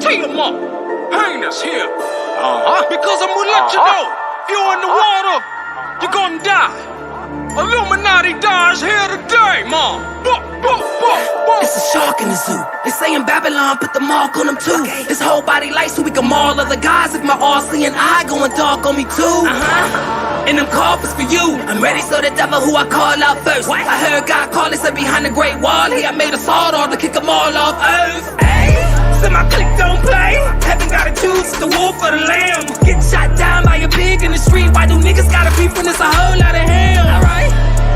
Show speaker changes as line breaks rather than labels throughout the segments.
Tee 'em up. Heinous here. Because I'm gonna let you know. If you're in the water, you're gonna die. Illuminati dies here today, Mom.
It's a shark in the zoo. They say in Babylon, put the mark on them too. His whole body light so we can maul other guys. If my all-seeing eye going dark on me too. And them coffers for you. I'm ready, so the devil who I call out first. I heard God call it, said behind the great wall. He I made a sword off to kick them all off earth. So my clique don't play. Heaven gotta choose the wolf or the lamb. Getting shot down by a pig in the street. Why do niggas gotta beef when it's a whole lot of hell? Alright.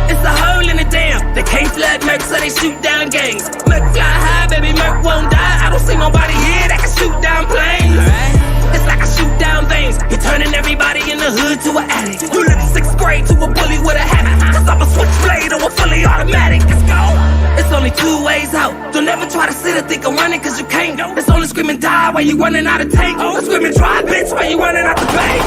It's a hole in the dam. They can't flood Merc, so they shoot down gangs. Merc fly high, baby, Merc won't die. I don't see nobody here that can shoot down planes. It's like I shoot down veins. You're turning everybody in the hood to an addict. You look 6th grade to a bully with a habit. Cause I'm a switchblade or a fully automatic. Let's go. It's only 2 ways out. Don't ever try to sit or think of running cause you can't. It's only screaming die while you running out of tank. Or screaming try bitch while you running out the bank.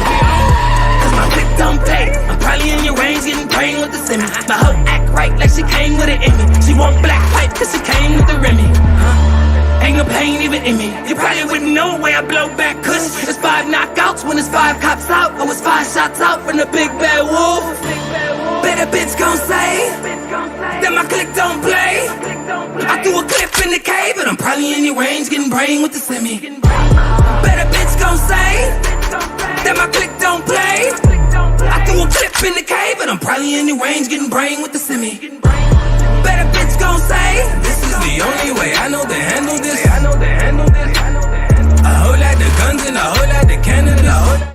My click don't pay. I'm probably in your range getting brain with the semi. My hoe act right like she came with an Emmy. She want black pipe cause she came with the Remy. Ain't no pain even in me. You probably wouldn't know where I blow back kush. It's 5 knockouts when it's 5 cops out. Or it's 5 shots out from the big bad wolf. Better bitch gon' say that my click don't play. I threw a clip in the cave and I'm probably in your range getting brain with the semi. Better bitch gon' say that my click don't play. I threw a clip in the cave and I'm probably in the range getting brain with the semi. Better bitch gon' say this is the only way I know to handle this. A whole lot of guns and a whole lot of cannabis.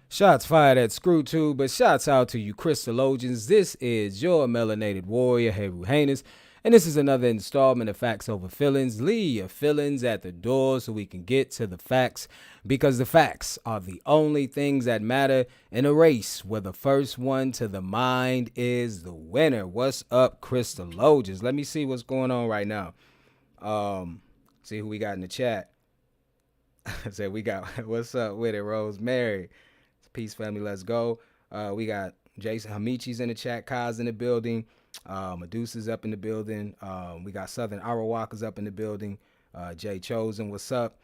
Shots fired at ScrewTube, but shots out to you Crystallogians. This is your melanated warrior, Heru Heinous, and this is another installment of Facts Over Feelings. Leave your feelings at the door so we can get to the facts, because the facts are the only things that matter in a race where the first one to the mind is the winner. What's up, Crystallogians? Let me see what's going on right now. See who we got in the chat. I said we got, what's up with it, Rosemary? Peace, family, let's go. We got Jason Hamichi's in the chat, Kai's in the building, Medusa's up in the building, we got Southern Arawaka's up in the building, Jay Chosen, what's up?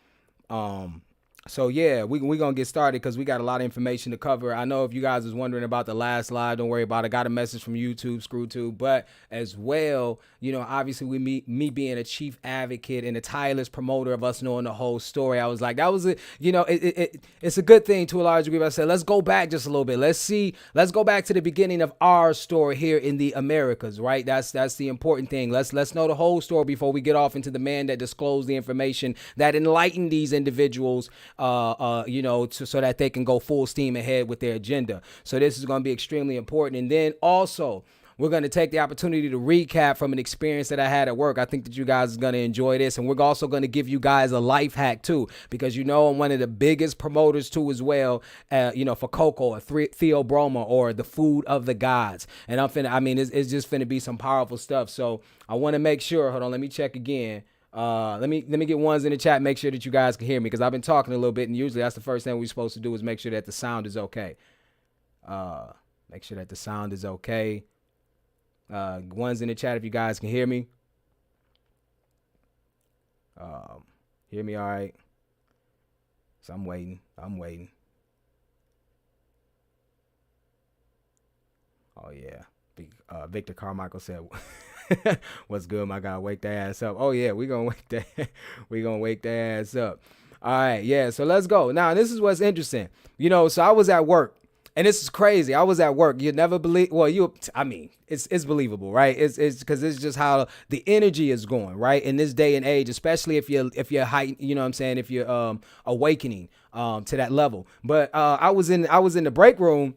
So yeah, we gonna get started because we got a lot of information to cover. I know if you guys was wondering about the last live, don't worry about it. I got a message from YouTube, ScrewTube, but as well, you know, obviously me being a chief advocate and a tireless promoter of us knowing the whole story, I was like, that was it's a good thing to a large degree. I said, let's go back just a little bit. Let's go back to the beginning of our story here in the Americas, right? That's the important thing. Let's know the whole story before we get off into the man that disclosed the information that enlightened these individuals, so that they can go full steam ahead with their agenda. So this is going to be extremely important. And then also, we're going to take the opportunity to recap from an experience that I had at work. I think that you guys are going to enjoy this. And we're also going to give you guys a life hack too, because I'm one of the biggest promoters too as well, for cocoa or theobroma or the food of the gods. And it's just finna be some powerful stuff. So I want to make sure, hold on, let me check again. Let me get ones in the chat, make sure that you guys can hear me, because I've been talking a little bit, and usually that's the first thing we're supposed to do is make sure that the sound is okay. Make sure that the sound is okay. Ones in the chat if you guys can hear me. Hear me all right? So I'm waiting. Oh yeah. Victor Carmichael said, what's good, my guy? Wake that ass up. Oh yeah, we gonna wake that ass up. All right, yeah. So let's go. Now this is what's interesting. So I was at work, and this is crazy. I was at work. You'd never believe. Well, it's believable, right? It's because it's just how the energy is going, right? In this day and age, especially if you're heightened, if you're awakening to that level. But I was in the break room,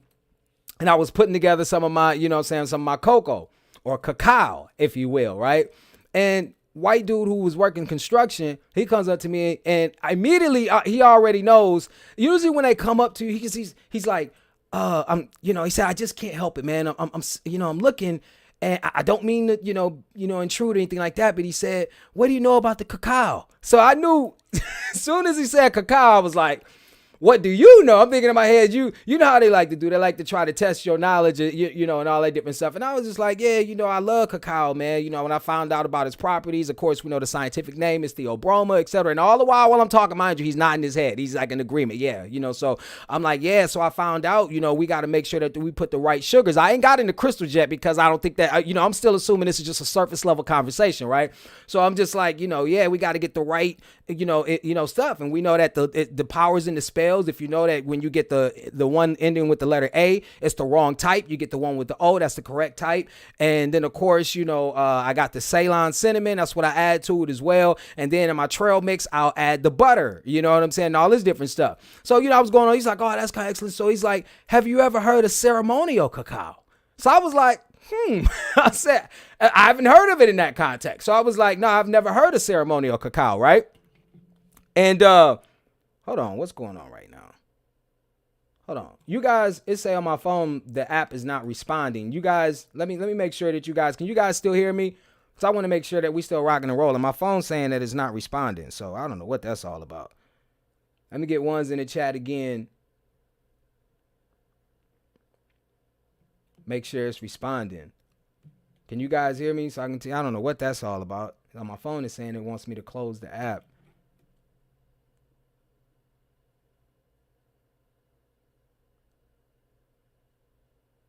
and I was putting together some of my, some of my cocoa or cacao, if you will, right? And white dude who was working construction, he comes up to me and immediately he already knows. Usually when they come up to you, he's like, he said, I just can't help it, man. I'm looking, and I don't mean to, intrude or anything like that. But he said, what do you know about the cacao? So I knew as soon as he said cacao, I was like, what do you know? I'm thinking in my head, you know how they like to do. They like to try to test your knowledge, and all that different stuff. And I was just like, yeah, I love cacao, man. When I found out about its properties, of course, we know the scientific name is theobroma, et cetera. And all the while I'm talking, mind you, he's nodding his head. He's like in agreement. Yeah, so I'm like, yeah. So I found out, we got to make sure that we put the right sugars. I ain't got into crystals yet because I don't think that, I'm still assuming this is just a surface level conversation, right? So I'm just like, yeah, we got to get the right, stuff. And we know that the powers in the spells. If you know that when you get the one ending with the letter A, it's the wrong type. You get the one with the O, that's the correct type. And then of course, I got the Ceylon cinnamon. That's what I add to it as well. And then in my trail mix, I'll add the butter. You know what I'm saying? All this different stuff. So, I was going on. He's like, oh, that's kind of excellent. So he's like, have you ever heard of ceremonial cacao? So I was like, I said, I haven't heard of it in that context. So I was like, no, I've never heard of ceremonial cacao, right? And hold on, what's going on right now? Hold on. You guys, it say on my phone the app is not responding. You guys, let me make sure that can you guys still hear me? Because I want to make sure that we still rocking and rolling. My phone's saying that it's not responding. So I don't know what that's all about. Let me get ones in the chat again. Make sure it's responding. Can you guys hear me? So I can tell. I don't know what that's all about. My phone is saying it wants me to close the app.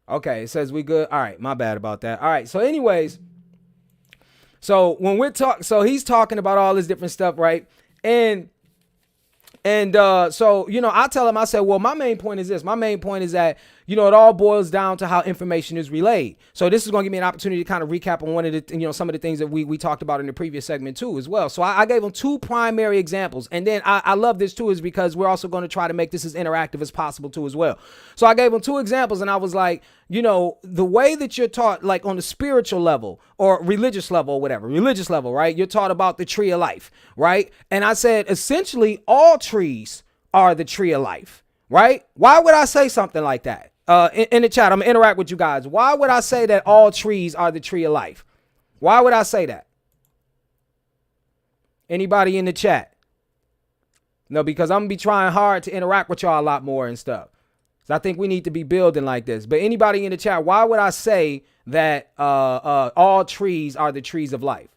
Okay, it says we good. All right, my bad about that. All right, so anyways, so when we're he's talking about all this different stuff, right? And so, I tell him, I said, well, my main point is this. My main point is that, it all boils down to how information is relayed. So this is going to give me an opportunity to kind of recap on one of the, some of the things that we talked about in the previous segment too, as well. So I gave him two primary examples. And then I love this too, is because we're also going to try to make this as interactive as possible too, as well. So I gave him two examples and I was like, the way that you're taught, like on the spiritual level or religious level or whatever, right? You're taught about the tree of life, right? And I said, essentially all trees are the tree of life, right? Why would I say something like that? In the chat, I'm gonna interact with you guys. Why would I say that all trees are the tree of life? Why would I say that? Anybody in the chat? No, because I'm gonna be trying hard to interact with y'all a lot more and stuff. So I think we need to be building like this. But anybody in the chat, why would I say that all trees are the trees of life?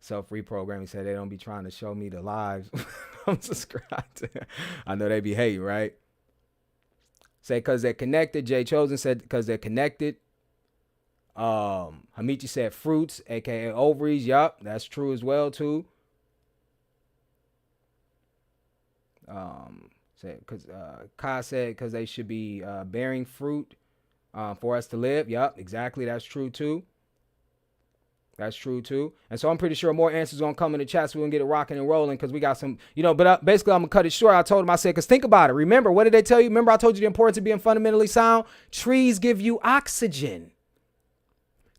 Self-reprogramming said they don't be trying to show me the lives I'm subscribed to. I know they be hating, right? Say because they're connected. Jay Chosen said because they're connected. Hamichi said fruits, aka ovaries. Yup, that's true as well too. Said because Kai said because they should be bearing fruit for us to live. Yup, exactly. That's true too. That's true too. And so I'm pretty sure more answers gonna come in the chat, so we're gonna get it rocking and rolling because we got some, but basically I'm gonna cut it short. I told him, I said, because think about it. Remember, what did they tell you? Remember I told you the importance of being fundamentally sound? Trees give you oxygen.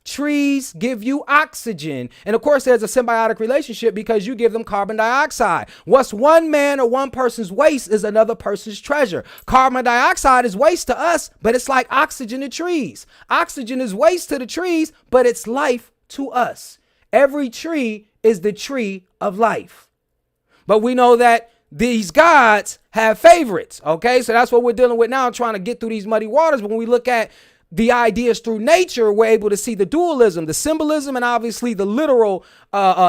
Trees give you oxygen. And of course, there's a symbiotic relationship because you give them carbon dioxide. What's one man or one person's waste is another person's treasure. Carbon dioxide is waste to us, but it's like oxygen to trees. Oxygen is waste to the trees, but it's life to us. Every tree is the tree of life. But we know that these gods have favorites. Okay, so that's what we're dealing with now, trying to get through these muddy waters. But when we look at the ideas through nature, we're able to see the dualism, the symbolism, and obviously the literal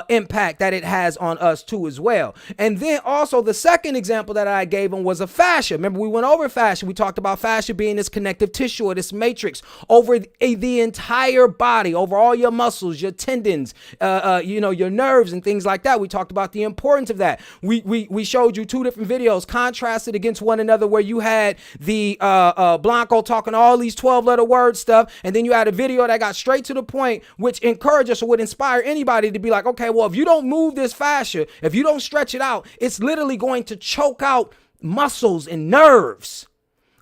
impact that it has on us too as well. And then also the second example that I gave him was a fascia. Remember, we went over fascia. We talked about fascia being this connective tissue or this matrix over the entire body, over all your muscles, your tendons, your nerves and things like that. We talked about the importance of that. We showed you two different videos contrasted against one another where you had the Blanco talking all these 12-letter word stuff. And then you had a video that got straight to the point, which encouraged us or would inspire anybody to be like, okay, well, if you don't move this fascia, if you don't stretch it out, it's literally going to choke out muscles and nerves.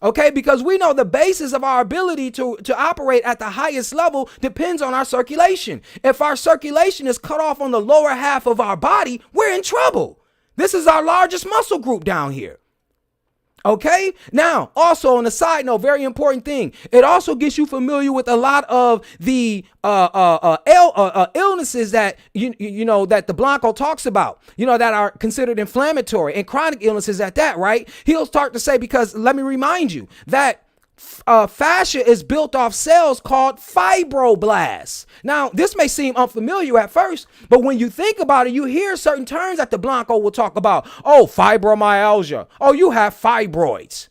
Okay, because we know the basis of our ability to operate at the highest level depends on our circulation. If our circulation is cut off on the lower half of our body, we're in trouble. This is our largest muscle group down here. Okay, now also on a side note, very important thing, it also gets you familiar with a lot of the illnesses that you know that the Blanco talks about, that are considered inflammatory and chronic illnesses at that, right? He'll start to say, because let me remind you that fascia is built off cells called fibroblasts. Now, this may seem unfamiliar at first, but when you think about it, you hear certain terms that the Blanco will talk about. Oh, fibromyalgia. Oh, you have fibroids.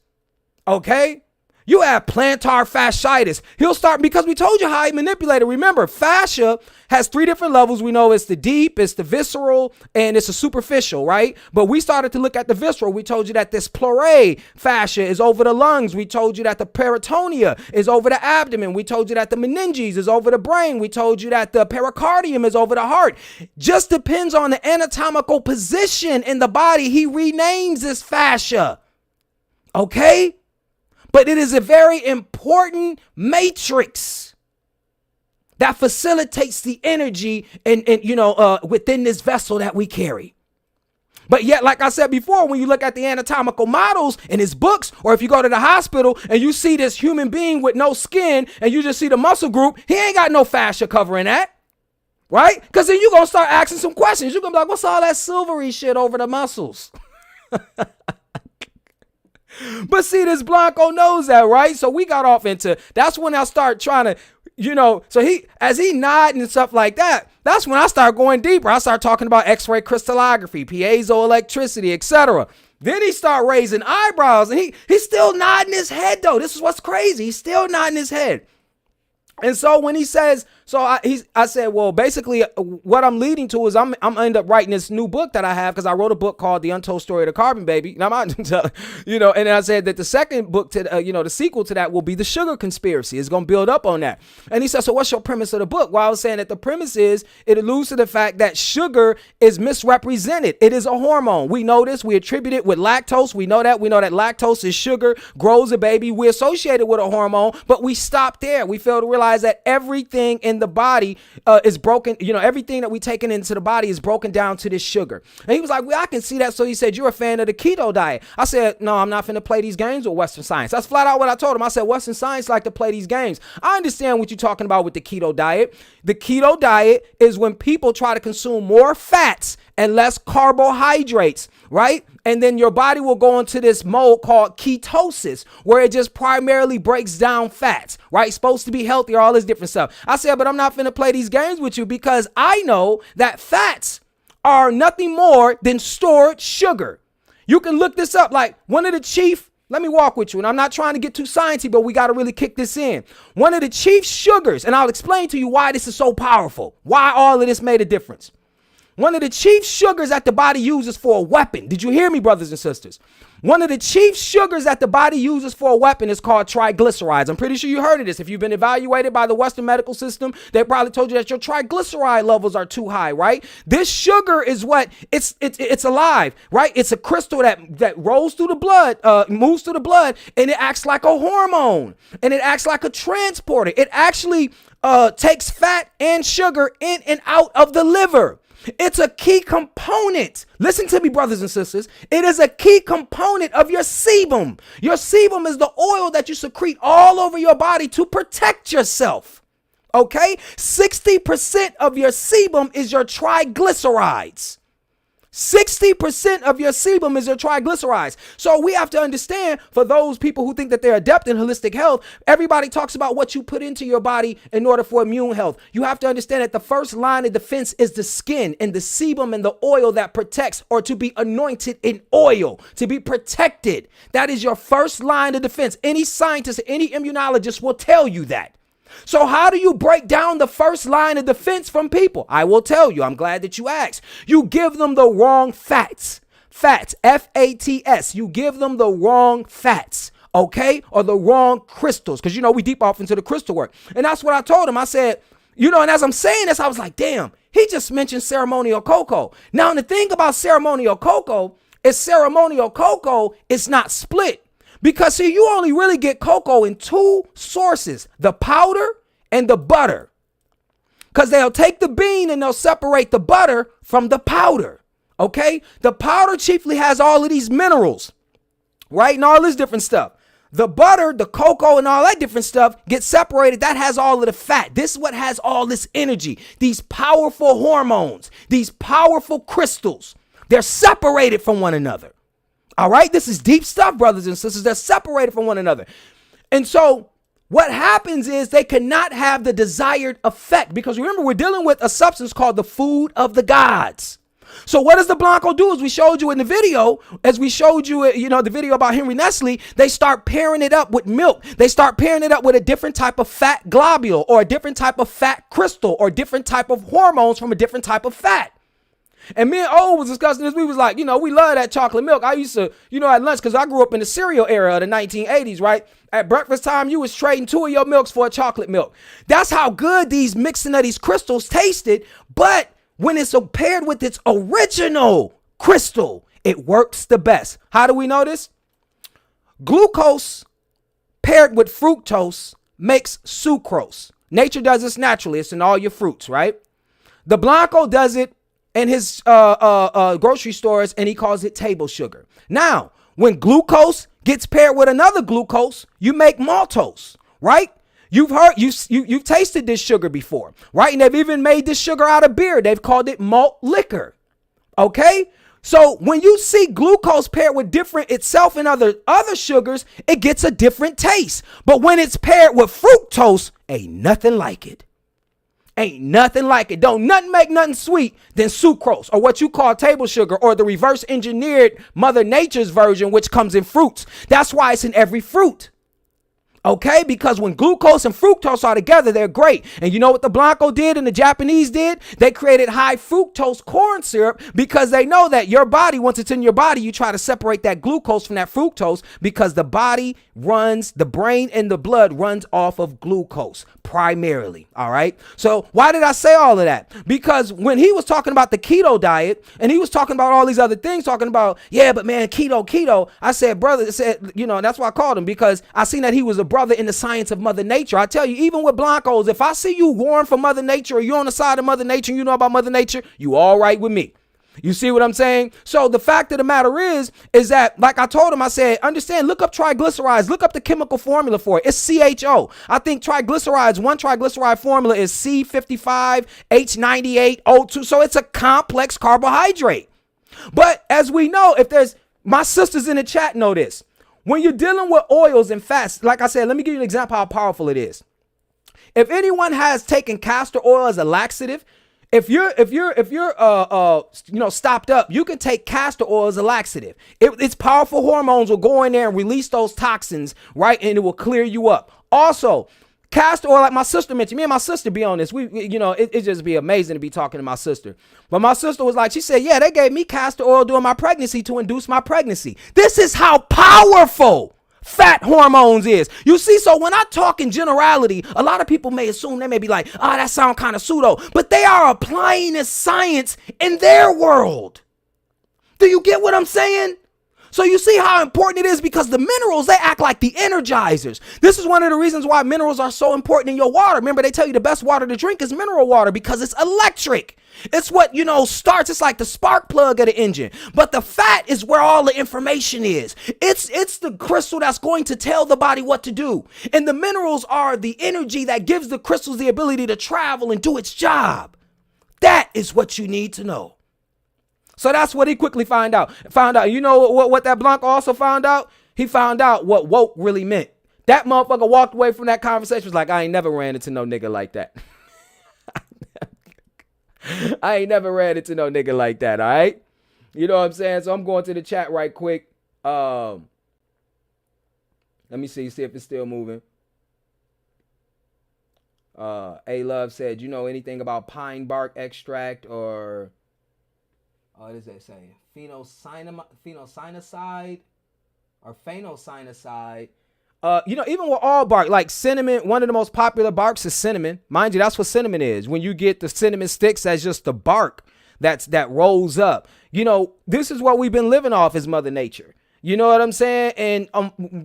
Okay? You have plantar fasciitis. He'll start, because we told you how he manipulated. Remember, fascia has 3 different levels. We know it's the deep, it's the visceral, and it's the superficial, right? But we started to look at the visceral. We told you that this pleurae fascia is over the lungs. We told you that the peritonia is over the abdomen. We told you that the meninges is over the brain. We told you that the pericardium is over the heart. Just depends on the anatomical position in the body. He renames this fascia. Okay? But it is a very important matrix that facilitates the energy and within this vessel that we carry. But yet, like I said before, when you look at the anatomical models in his books, or if you go to the hospital and you see this human being with no skin and you just see the muscle group, he ain't got no fascia covering that. Right? Because then you're going to start asking some questions. You're going to be like, what's all that silvery shit over the muscles? But see, this Blanco knows that, right? So we got off into, that's when I start trying to, so as he nodding and stuff like that, that's when I start going deeper. I start talking about X-ray crystallography, piezoelectricity, etc. Then he start raising eyebrows, and he's still nodding his head, though. This is what's crazy. He's still nodding his head. And so when he says, I said, well, basically what I'm leading to is I'm end up writing this new book that I have, because I wrote a book called The Untold Story of the Carbon Baby. Now, and then I said that the second book to, the sequel to that will be The Sugar Conspiracy. It's going to build up on that. And he said, so what's your premise of the book? Well, I was saying that the premise is it alludes to the fact that sugar is misrepresented. It is a hormone. We know this. We attribute it with lactose. We know that lactose is sugar, grows a baby. We associate it with a hormone, but we stop there. We fail to realize that everything in the body is broken. Everything that we taking into the body is broken down to this sugar. And he was like, well, I can see that. So he said, you're a fan of the keto diet. I said, no, I'm not finna play these games with Western science. That's flat out what I told him. I said, Western science like to play these games. I understand what you're talking about with the keto diet. The keto diet is when people try to consume more fats and less carbohydrates, right? And then your body will go into this mode called ketosis, where it just primarily breaks down fats, right? It's supposed to be healthy, all this different stuff. I said, but I'm not finna play these games with you, because I know that fats are nothing more than stored sugar. You can look this up. Like one of the chief, let me walk with you, and I'm not trying to get too sciencey, but we got to really kick this in. One of the chief sugars, and I'll explain to you why this is so powerful, why all of this made a difference. One of the chief sugars that the body uses for a weapon. Did you hear me, brothers and sisters? One of the chief sugars that the body uses for a weapon is called triglycerides. I'm pretty sure you heard of this. If you've been evaluated by the Western medical system, they probably told you that your triglyceride levels are too high, right? This sugar is what it's alive, right? It's a crystal that rolls through the blood, moves through the blood, and it acts like a hormone, and it acts like a transporter. It actually takes fat and sugar in and out of the liver. It's a key component. Listen to me, brothers and sisters. It is a key component of your sebum. Your sebum is the oil that you secrete all over your body to protect yourself. Okay? 60% of your sebum is your triglycerides. 60% of your sebum is your triglycerides. So we have to understand, for those people who think that they're adept in holistic health, everybody talks about what you put into your body in order for immune health. You have to understand that the first line of defense is the skin and the sebum and the oil that protects, or to be anointed in oil, to be protected. That is your first line of defense. Any scientist, any immunologist will tell you that. So how do you break down the first line of defense from people? I will tell you. I'm glad that you asked. You give them the wrong fats. Fats, F-A-T-S. You give them the wrong fats. okay, or the wrong crystals. Because, we deep off into the crystal work. And that's what I told him. I said, and as I'm saying this, I was like, damn, he just mentioned ceremonial cocoa. Now, the thing about ceremonial cocoa is it's not split. Because, see, you only really get cocoa in two sources, the powder and the butter. Because they'll take the bean and they'll separate the butter from the powder, okay? The powder chiefly has all of these minerals, right? And all this different stuff. The butter, the cocoa, and all that different stuff gets separated. That has all of the fat. This is what has all this energy, these powerful hormones, these powerful crystals. They're separated from one another. All right? This is deep stuff, brothers and sisters. They're separated from one another. And so what happens is they cannot have the desired effect, because remember, we're dealing with a substance called the food of the gods. So what does the Blanco do? As we showed you in the video, the video about Henry Nestle, they start pairing it up with milk. They start pairing it up with a different type of fat globule, or a different type of fat crystal, or different type of hormones from a different type of fat. And me and O was discussing this. We was like, we love that chocolate milk. I used to, at lunch, because I grew up in the cereal era of the 1980s, right? At breakfast time, you was trading 2 of your milks for a chocolate milk. That's how good these mixing of these crystals tasted. But when it's paired with its original crystal, it works the best. How do we know this? Glucose paired with fructose makes sucrose. Nature does this naturally. It's in all your fruits, right? The Blanco does it in his grocery stores, and he calls it table sugar. Now, when glucose gets paired with another glucose, you make maltose, right? You've tasted this sugar before, right? And they've even made this sugar out of beer. They've called it malt liquor. Okay? So when you see glucose paired with different itself and other sugars, it gets a different taste. But when it's paired with fructose, ain't nothing like it. Ain't nothing like it. Don't nothing make nothing sweet than sucrose, or what you call table sugar, or the reverse engineered Mother Nature's version, which comes in fruits. That's why it's in every fruit. Okay, because when glucose and fructose are together, they're great. And you know what the Blanco did and the Japanese did? They created high fructose corn syrup, because they know that your body, once it's in your body, you try to separate that glucose from that fructose, because the brain and the blood runs off of glucose primarily. All right. So why did I say all of that? Because when he was talking about the keto diet, and he was talking about all these other things, talking about, yeah, but man, keto, I said, brother, that's why I called him, because I seen that he was a brother in the science of Mother Nature. I tell you, even with Blancos, if I see you warm for Mother Nature, or you're on the side of Mother Nature and you know about Mother Nature, you all right with me. You see what I'm saying? So the fact of the matter is that, like I told him, I said, understand, look up triglycerides, look up the chemical formula for it. It's CHO. I think one triglyceride formula is C55H98O2. So it's a complex carbohydrate. But as we know, my sisters in the chat know this. When you're dealing with oils and fats, like I said, let me give you an example how powerful it is. If anyone has taken castor oil as a laxative, if you're stopped up, you can take castor oil as a laxative. Its powerful hormones will go in there and release those toxins, right? And it will clear you up. Also, castor oil, like my sister mentioned, me and my sister be on this. It just be amazing to be talking to my sister. But my sister was like, she said, yeah, they gave me castor oil during my pregnancy to induce my pregnancy. This is how powerful fat hormones is. You see, so when I talk in generality, a lot of people may assume, they may be like, that sound kind of pseudo, but they are applying this science in their world. Do you get what I'm saying? So you see how important it is, because the minerals, they act like the energizers. This is one of the reasons why minerals are so important in your water. Remember, they tell you the best water to drink is mineral water, because it's electric. It's what, starts. It's like the spark plug of the engine. But the fat is where all the information is. It's the crystal that's going to tell the body what to do. And the minerals are the energy that gives the crystals the ability to travel and do its job. That is what you need to know. So that's what he quickly found out. You know what that Blanco also found out? He found out what woke really meant. That motherfucker walked away from that conversation, was like, I ain't never ran into no nigga like that. I ain't never ran into no nigga like that, all right? You know what I'm saying? So I'm going to the chat right quick. Let me see if it's still moving. A-Love said, you know anything about pine bark extract or... what does that say? Phenosinomide or phenosinoside Even with all bark, like cinnamon, one of the most popular barks is cinnamon. Mind you, that's what cinnamon is. When you get the cinnamon sticks, that's just the bark that rolls up. This is what we've been living off as Mother Nature. You know what I'm saying? And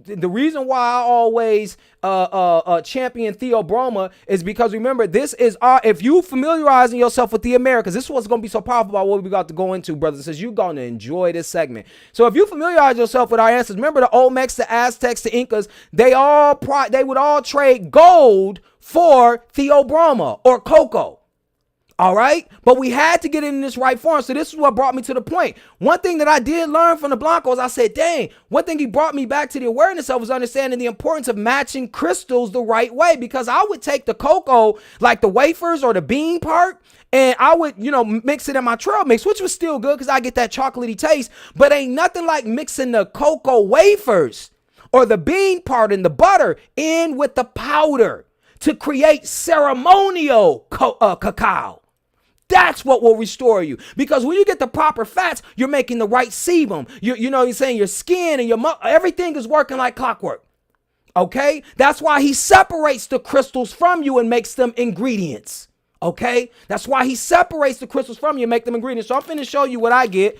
the reason why I always champion theobroma is because, remember, this is if you familiarizing yourself with the Americas, this is what's going to be so powerful about what we got to go into, brothers and sisters. You're going to enjoy this segment. So if you familiarize yourself with our ancestors, remember the Olmecs, the Aztecs, the Incas, they would all trade gold for theobroma or cocoa. All right. But we had to get it in this right form. So this is what brought me to the point. One thing that I did learn from the Blancos, I said, dang, one thing he brought me back to the awareness of was understanding the importance of matching crystals the right way, because I would take the cocoa, like the wafers or the bean part, and I would, mix it in my trail mix, which was still good because I get that chocolatey taste. But ain't nothing like mixing the cocoa wafers or the bean part and the butter in with the powder to create ceremonial cacao. That's what will restore you. Because when you get the proper fats, you're making the right sebum. You're saying your skin and everything is working like clockwork. Okay? That's why he separates the crystals from you and makes them ingredients. Okay? That's why he separates the crystals from you and make them ingredients. So I'm finna show you what I get.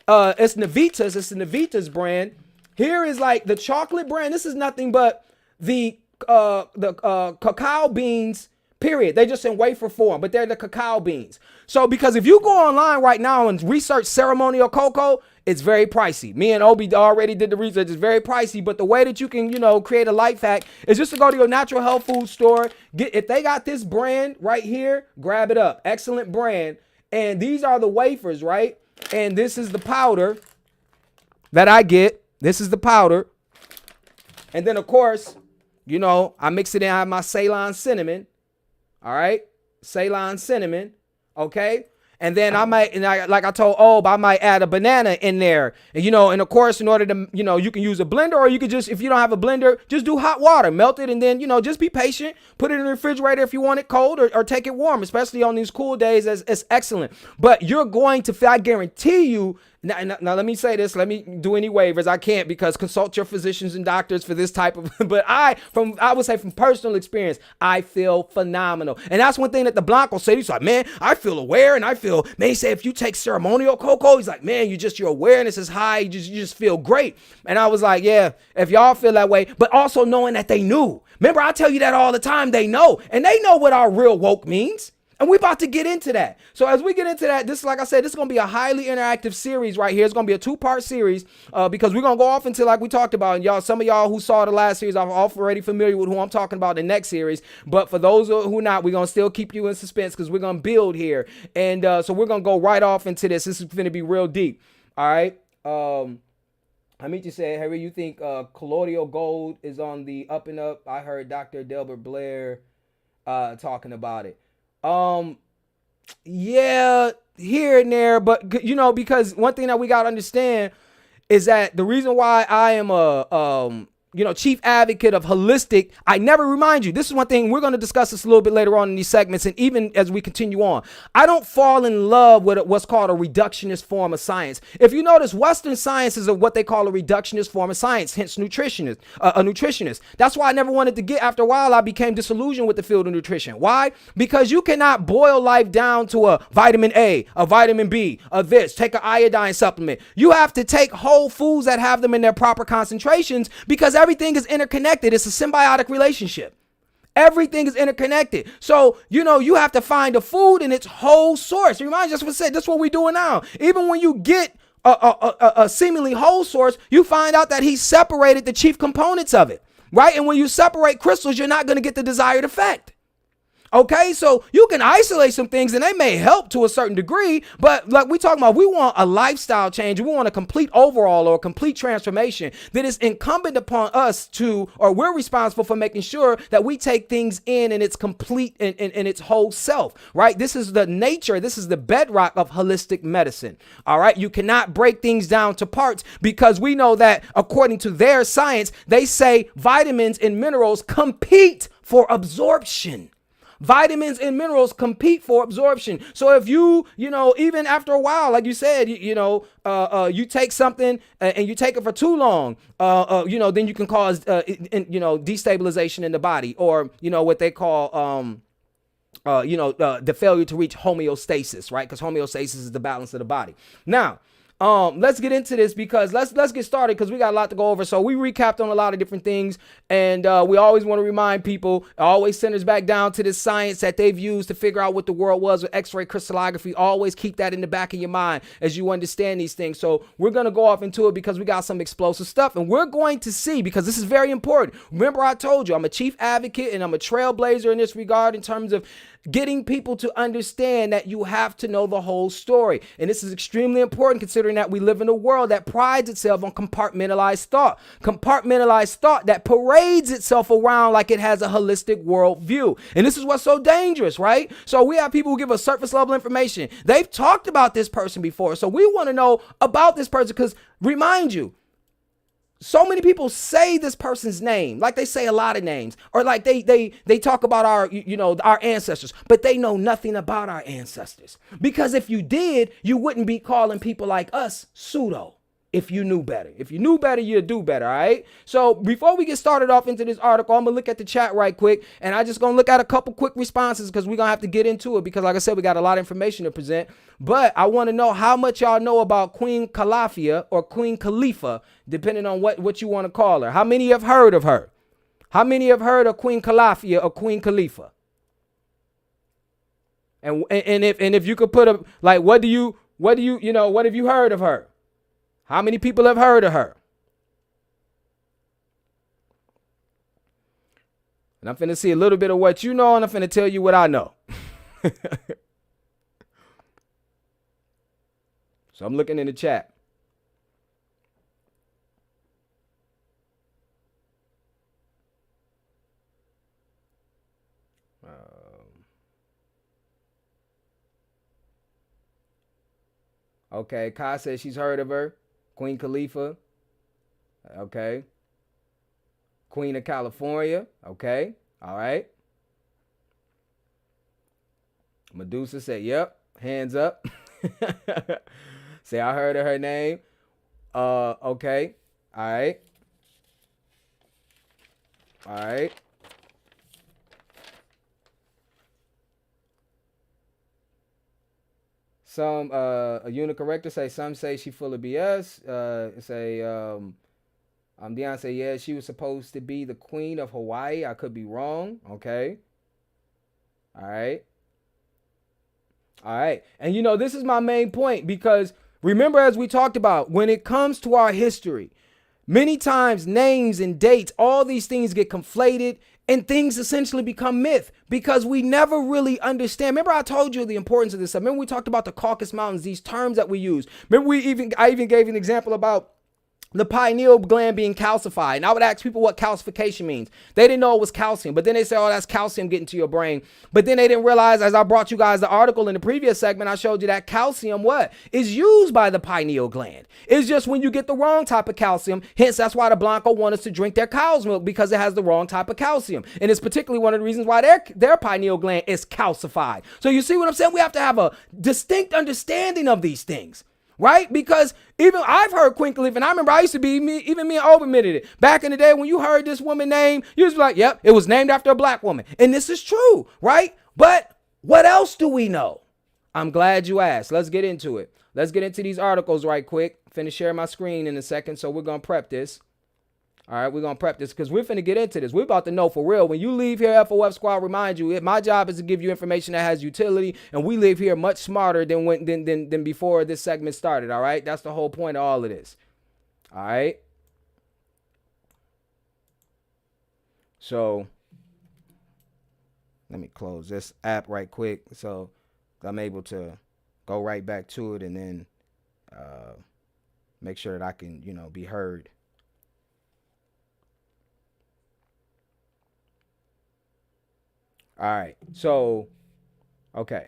It's Navitas. It's the Navitas brand. Here is like the chocolate brand. This is nothing but the cacao beans, period. They just in wafer form, but they're the cacao beans. So because if you go online right now and research ceremonial cocoa, it's very pricey. Me and Obi already did the research. It's very pricey, but the way that you can, create a life hack is just to go to your natural health food store. If they got this brand right here, grab it up. Excellent brand. And these are the wafers, right? And this is the powder that I get. This is the powder. And then, of course, I mix it in. I have my Ceylon cinnamon. All right. Ceylon cinnamon. Okay. And then I might, like I told Ob, I might add a banana in there. And, and of course, in order to, you can use a blender, or you could just, if you don't have a blender, just do hot water, melt it. And then, just be patient. Put it in the refrigerator if you want it cold, or take it warm, especially on these cool days. It's excellent. But you're going to, I guarantee you. Now, let me say this. Let me do any waivers. I can't, because consult your physicians and doctors for this type of, but I would say from personal experience, I feel phenomenal. And that's one thing that the Blanco said. He's like, man, I feel aware, and I feel, man, he said, if you take ceremonial cocoa, he's like, man, your awareness is high. You just feel great. And I was like, yeah, if y'all feel that way, but also knowing that they knew. Remember, I tell you that all the time. They know, and they know what our real woke means. And we're about to get into that. So as we get into that, this, like I said, this is going to be a highly interactive series right here. It's going to be a 2-part series because we're going to go off into, like we talked about, and y'all, some of y'all who saw the last series are already familiar with who I'm talking about in the next series. But for those who not, we're going to still keep you in suspense because we're going to build here. And so we're going to go right off into this. This is going to be real deep. All right. I mean to say, Harry, you think colloidal gold is on the up and up? I heard Dr. Delbert Blair talking about it. Yeah, here and there, but because one thing that we got to understand is that the reason why I am a chief advocate of holistic, I never remind you, this is one thing, we're going to discuss this a little bit later on in these segments, and even as we continue on, I don't fall in love with what's called a reductionist form of science. If you notice, Western science is what they call a reductionist form of science, hence a nutritionist. That's why I never wanted to get, after a while, I became disillusioned with the field of nutrition. Why? Because you cannot boil life down to a vitamin A, a vitamin B, take an iodine supplement. You have to take whole foods that have them in their proper concentrations, because everything is interconnected. It's a symbiotic relationship. Everything is interconnected. So, you have to find the food in its whole source. Remind you, that's what we're doing now. Even when you get a seemingly whole source, you find out that he separated the chief components of it, right? And when you separate crystals, you're not going to get the desired effect. Okay, so you can isolate some things and they may help to a certain degree, but like we talking about, we want a lifestyle change. We want a complete overhaul or a complete transformation that is incumbent upon us we're responsible for making sure that we take things in its complete, in its whole self, right? This is the nature. This is the bedrock of holistic medicine. All right. You cannot break things down to parts, because we know that according to their science, they say vitamins and minerals compete for absorption. Vitamins and minerals compete for absorption. So if you know, even after a while, like you said, you take something and you take it for too long, then you can cause, destabilization in the body, or, what they call, the failure to reach homeostasis, right? Because homeostasis is the balance of the body. Now, let's get into this, because let's get started, because we got a lot to go over. So we recapped on a lot of different things, and we always want to remind people, it always centers back down to this science that they've used to figure out what the world was with X-ray crystallography. Always keep that in the back of your mind as you understand these things. So we're going to go off into it because we got some explosive stuff, and we're going to see, because this is very important. Remember, I told you I'm a chief advocate and I'm a trailblazer in this regard, in terms of getting people to understand that you have to know the whole story. And this is extremely important, considering that we live in a world that prides itself on compartmentalized thought. Compartmentalized thought that parades itself around like it has a holistic worldview. And this is what's so dangerous, right? So we have people who give us surface level information. They've talked about this person before, so we want to know about this person, because remind you, so many people say this person's name, like they say a lot of names, or like they talk about our ancestors, but they know nothing about our ancestors. Because if you did, you wouldn't be calling people like us pseudo. If you knew better, you'd do better. All right. So before we get started off into this article, I'm going to look at the chat right quick, and I just going to look at a couple quick responses, because we're going to have to get into it, because like I said, we got a lot of information to present. But I want to know how much y'all know about Queen Calafia, or Queen Khalifa, depending on what you want to call her. How many have heard of her? How many have heard of Queen Calafia or Queen Khalifa? And if you could put a, like, what have you heard of her? How many people have heard of her? And I'm finna see a little bit of what you know, and I'm finna tell you what I know. So I'm looking in the chat. Okay, Kai says she's heard of her. Queen Khalifa. Okay. Queen of California. Okay. All right. Medusa said, yep. Hands up. Say, I heard of her name. Okay. All right. All right. Some a unicorrector say, some say she full of BS. Deion say, yeah, she was supposed to be the queen of Hawaii. I could be wrong. Okay. All right. All right. And this is my main point, because remember, as we talked about, when it comes to our history, many times names and dates, all these things get conflated, and things essentially become myth, because we never really understand. Remember, I told you the importance of this. Remember, we talked about the Caucasus Mountains, these terms that we use. Remember, I even gave an example about the pineal gland being calcified. And I would ask people what calcification means. They didn't know it was calcium, but then they say, oh, that's calcium getting to your brain. But then they didn't realize, as I brought you guys the article in the previous segment, I showed you that calcium, is used by the pineal gland. It's just when you get the wrong type of calcium. Hence, that's why the Blanco want us to drink their cow's milk, because it has the wrong type of calcium. And it's particularly one of the reasons why their pineal gland is calcified. So you see what I'm saying? We have to have a distinct understanding of these things. Right? Because even I've heard Queen Khalifa, and I remember I used to be, me and Obi admitted it. Back in the day when you heard this woman name, you was like, yep, it was named after a black woman. And this is true, right? But what else do we know? I'm glad you asked. Let's get into it. Let's get into these articles right quick. Finna share my screen in a second, so we're going to prep this. All right, we're going to prep this, because we're finna get into this. We're about to know for real. When you leave here, FOF Squad, remind you, my job is to give you information that has utility, and we leave here much smarter than before this segment started, all right? That's the whole point of all of this, all right? So let me close this app right quick, so I'm able to go right back to it, and then make sure that I can, be heard. All right. So, okay.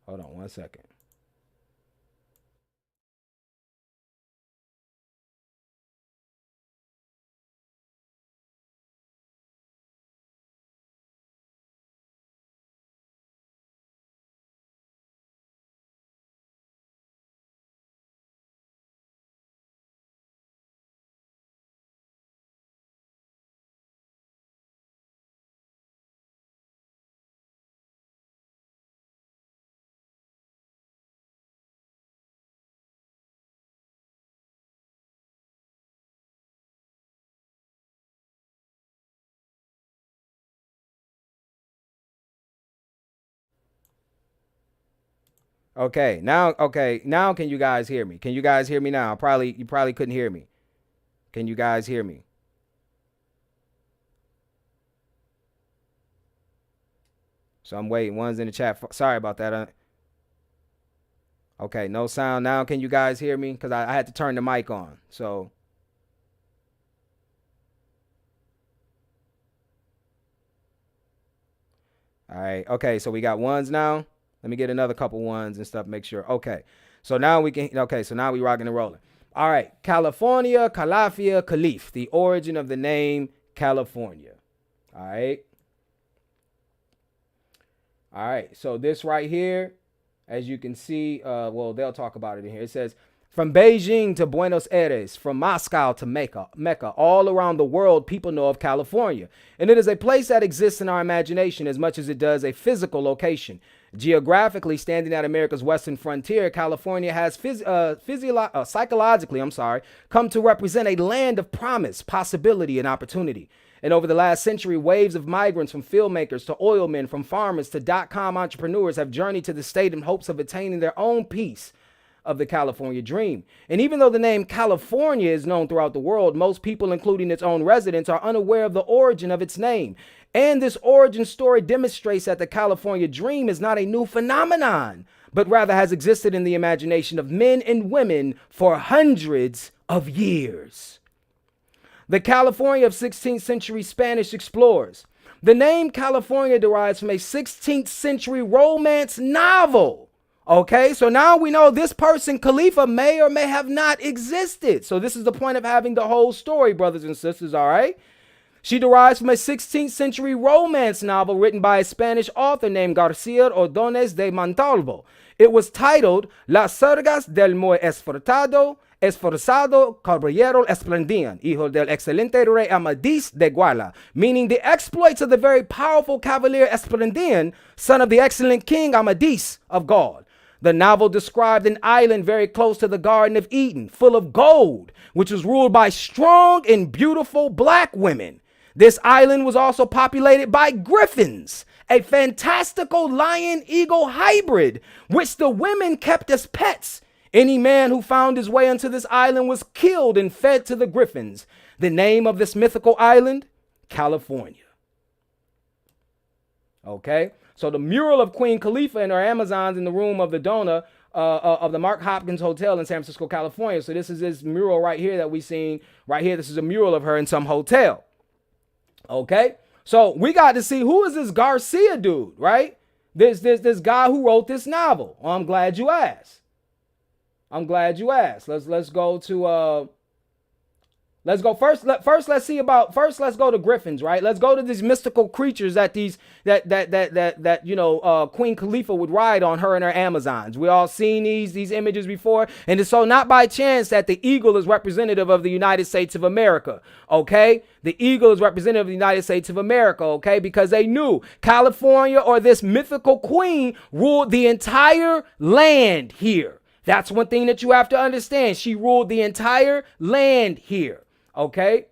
Hold on 1 second. Okay, now can you guys hear me? Can you guys hear me now? You probably couldn't hear me. Can you guys hear me? So I'm waiting. One's in the chat. Sorry about that. Okay, no sound now. Can you guys hear me? Because I had to turn the mic on. So. All right. Okay, so we got ones now. Let me get another couple ones and stuff, make sure. Okay. So now we rocking and rolling. All right. California, Calafia, Caliph. The origin of the name California. All right. All right. So this right here, as you can see, they'll talk about it in here. It says, from Beijing to Buenos Aires, from Moscow to Mecca, all around the world, people know of California. And it is a place that exists in our imagination as much as it does a physical location. Geographically, standing at America's western frontier, California has psychologically come to represent a land of promise, possibility, and opportunity. And over the last century, waves of migrants from filmmakers to oil men, from farmers to dot-com entrepreneurs have journeyed to the state in hopes of attaining their own piece of the California dream. And even though the name California is known throughout the world, most people, including its own residents, are unaware of the origin of its name. And this origin story demonstrates that the California dream is not a new phenomenon, but rather has existed in the imagination of men and women for hundreds of years. The California of 16th century Spanish explorers. The name California derives from a 16th century romance novel. Okay, so now we know this person, Khalifa, may or may have not existed. So this is the point of having the whole story, brothers and sisters, all right? She derives from a 16th century romance novel written by a Spanish author named García Ordóñez de Montalvo. It was titled Las Surgas del muy esforzado caballero esplendían, hijo del excelente rey Amadís de Guala, meaning the exploits of the very powerful Cavalier Esplendían, son of the excellent King Amadís of Gaul. The novel described an island very close to the Garden of Eden, full of gold, which was ruled by strong and beautiful black women. This island was also populated by griffins, a fantastical lion-eagle hybrid, which the women kept as pets. Any man who found his way onto this island was killed and fed to the griffins. The name of this mythical island, California. Okay, so the mural of Queen Khalifa and her Amazons in the room of the Dona of the Mark Hopkins Hotel in San Francisco, California. So this is this mural right here that we seen right here. This is a mural of her in some hotel. Okay, so we got to see who is this Garcia dude, right? This guy who wrote this novel. Well, I'm glad you asked. Let's go to let's go first. Let's go to griffins, right? Let's go to these mystical creatures that Queen Khalifa would ride on, her and her Amazons. We all seen these images before, and it's so not by chance that the eagle is representative of the United States of America. Okay, the eagle is representative of the United States of America. Okay, because they knew California, or this mythical queen, ruled the entire land here. That's one thing that you have to understand. She ruled the entire land here. Okay.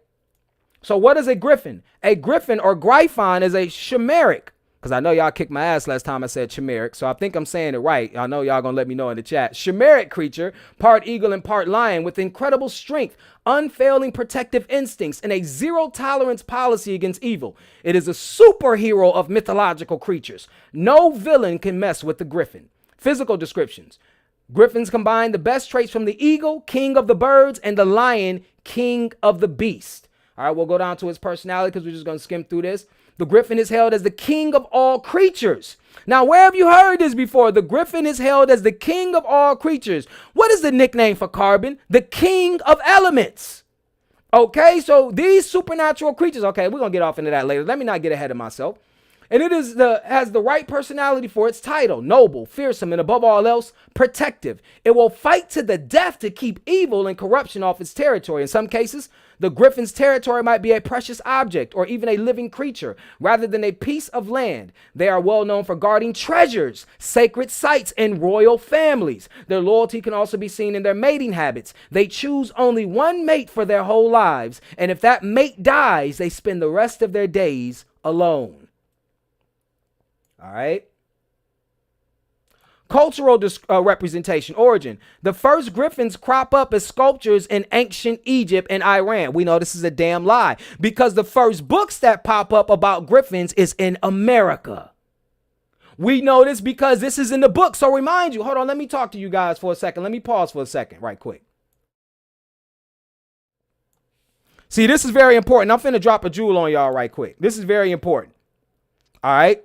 So what is a griffin? A griffin, or griffon, is a chimeric. Because I know y'all kicked my ass last time I said chimeric. So I think I'm saying it right. I know y'all going to let me know in the chat. Chimeric creature, part eagle and part lion, with incredible strength, unfailing protective instincts, and a zero tolerance policy against evil. It is a superhero of mythological creatures. No villain can mess with the griffin. Physical descriptions. Griffins combine the best traits from the eagle, king of the birds, and the lion, king of the beast. All right, we'll go down to his personality because we're just going to skim through this. The griffin is held as the king of all creatures. Now, where have you heard this before? The griffin is held as the king of all creatures. What is the nickname for carbon? The king of elements. Okay, so these supernatural creatures, okay, we're going to get off into that later. Let me not get ahead of myself. And it has the right personality for its title: noble, fearsome, and above all else, protective. It will fight to the death to keep evil and corruption off its territory. In some cases, the griffin's territory might be a precious object or even a living creature rather than a piece of land. They are well known for guarding treasures, sacred sites, and royal families. Their loyalty can also be seen in their mating habits. They choose only one mate for their whole lives, and if that mate dies, they spend the rest of their days alone. All right. Cultural representation, origin. The first griffins crop up as sculptures in ancient Egypt and Iran. We know this is a damn lie because the first books that pop up about griffins is in America. We know this because this is in the book. So remind you, hold on, let me talk to you guys for a second. Let me pause for a second, right quick. See, this is very important. I'm finna drop a jewel on y'all right quick. This is very important. All right.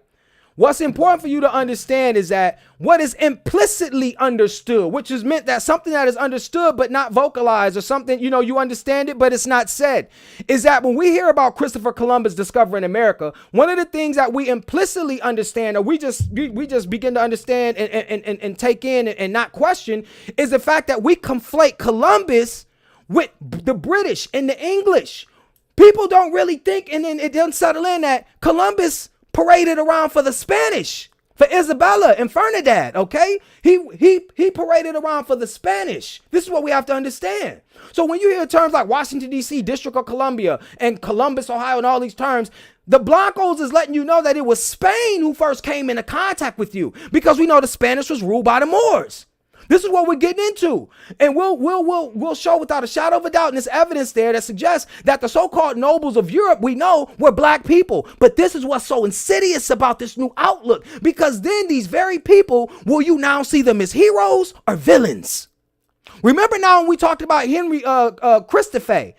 What's important for you to understand is that what is implicitly understood, which is meant that something that is understood but not vocalized, or something, you understand it, but it's not said, is that when we hear about Christopher Columbus discovering America, one of the things that we implicitly understand, or we just begin to understand and take in and not question, is the fact that we conflate Columbus with the British and the English. People don't really think, and then it doesn't settle in that Columbus paraded around for the Spanish, for Isabella and Ferdinand, okay? He paraded around for the Spanish. This is what we have to understand. So when you hear terms like Washington, D.C., District of Columbia, and Columbus, Ohio, and all these terms, the Blancos is letting you know that it was Spain who first came into contact with you, because we know the Spanish was ruled by the Moors. This is what we're getting into. And we'll show without a shadow of a doubt, and there's evidence there that suggests that the so-called nobles of Europe, we know, were black people. But this is what's so insidious about this new outlook, because then these very people, will you now see them as heroes or villains? Remember now when we talked about Henry Christophe,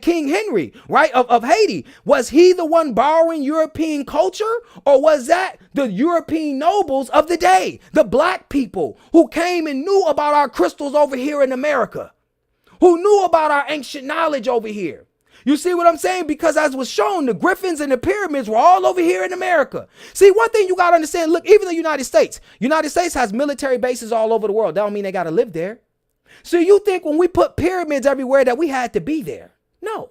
King Henry, right, of Haiti. Was he the one borrowing European culture, or was that the European nobles of the day, the black people who came and knew about our crystals over here in America, who knew about our ancient knowledge over here? You see what I'm saying? Because as was shown, the griffins and the pyramids were all over here in America. See, one thing you got to understand, look, even the United States has military bases all over the world. That don't mean they got to live there. So you think when we put pyramids everywhere that we had to be there? No,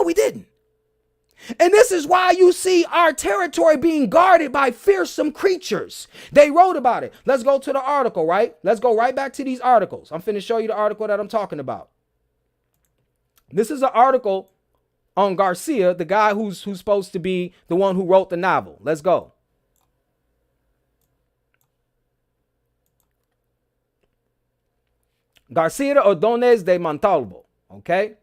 we didn't. And this is why you see our territory being guarded by fearsome creatures. They wrote about it. Let's go to the article, right? Let's go right back to these articles. I'm finna show you the article that I'm talking about. This is an article on Garcia, the guy who's supposed to be the one who wrote the novel. Let's go. Garcia Ordóñez de Montalvo, okay?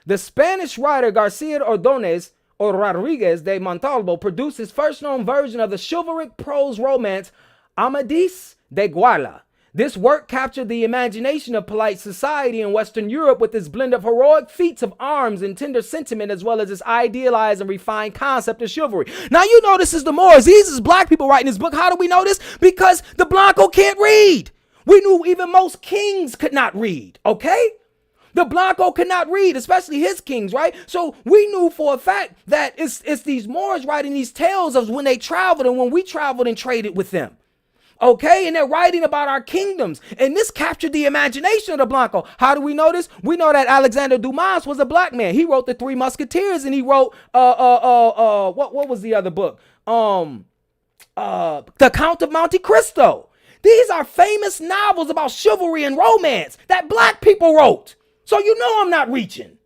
The Spanish writer Garcia Ordóñez or Rodriguez de Montalvo produced his first known version of the chivalric prose romance Amadís de Gaula. This work captured the imagination of polite society in Western Europe with its blend of heroic feats of arms and tender sentiment, as well as its idealized and refined concept of chivalry. Now, you know this is the Moors. These is black people writing this book. How do we know this? Because the Blanco can't read. We knew even most kings could not read, okay? The Blanco could not read, especially his kings, right? So we knew for a fact that it's these Moors writing these tales of when they traveled and when we traveled and traded with them, okay? And they're writing about our kingdoms. And this captured the imagination of the Blanco. How do we know this? We know that Alexander Dumas was a black man. He wrote The Three Musketeers, and he wrote, what was the other book? The Count of Monte Cristo. These are famous novels about chivalry and romance that black people wrote. So you know I'm not reaching.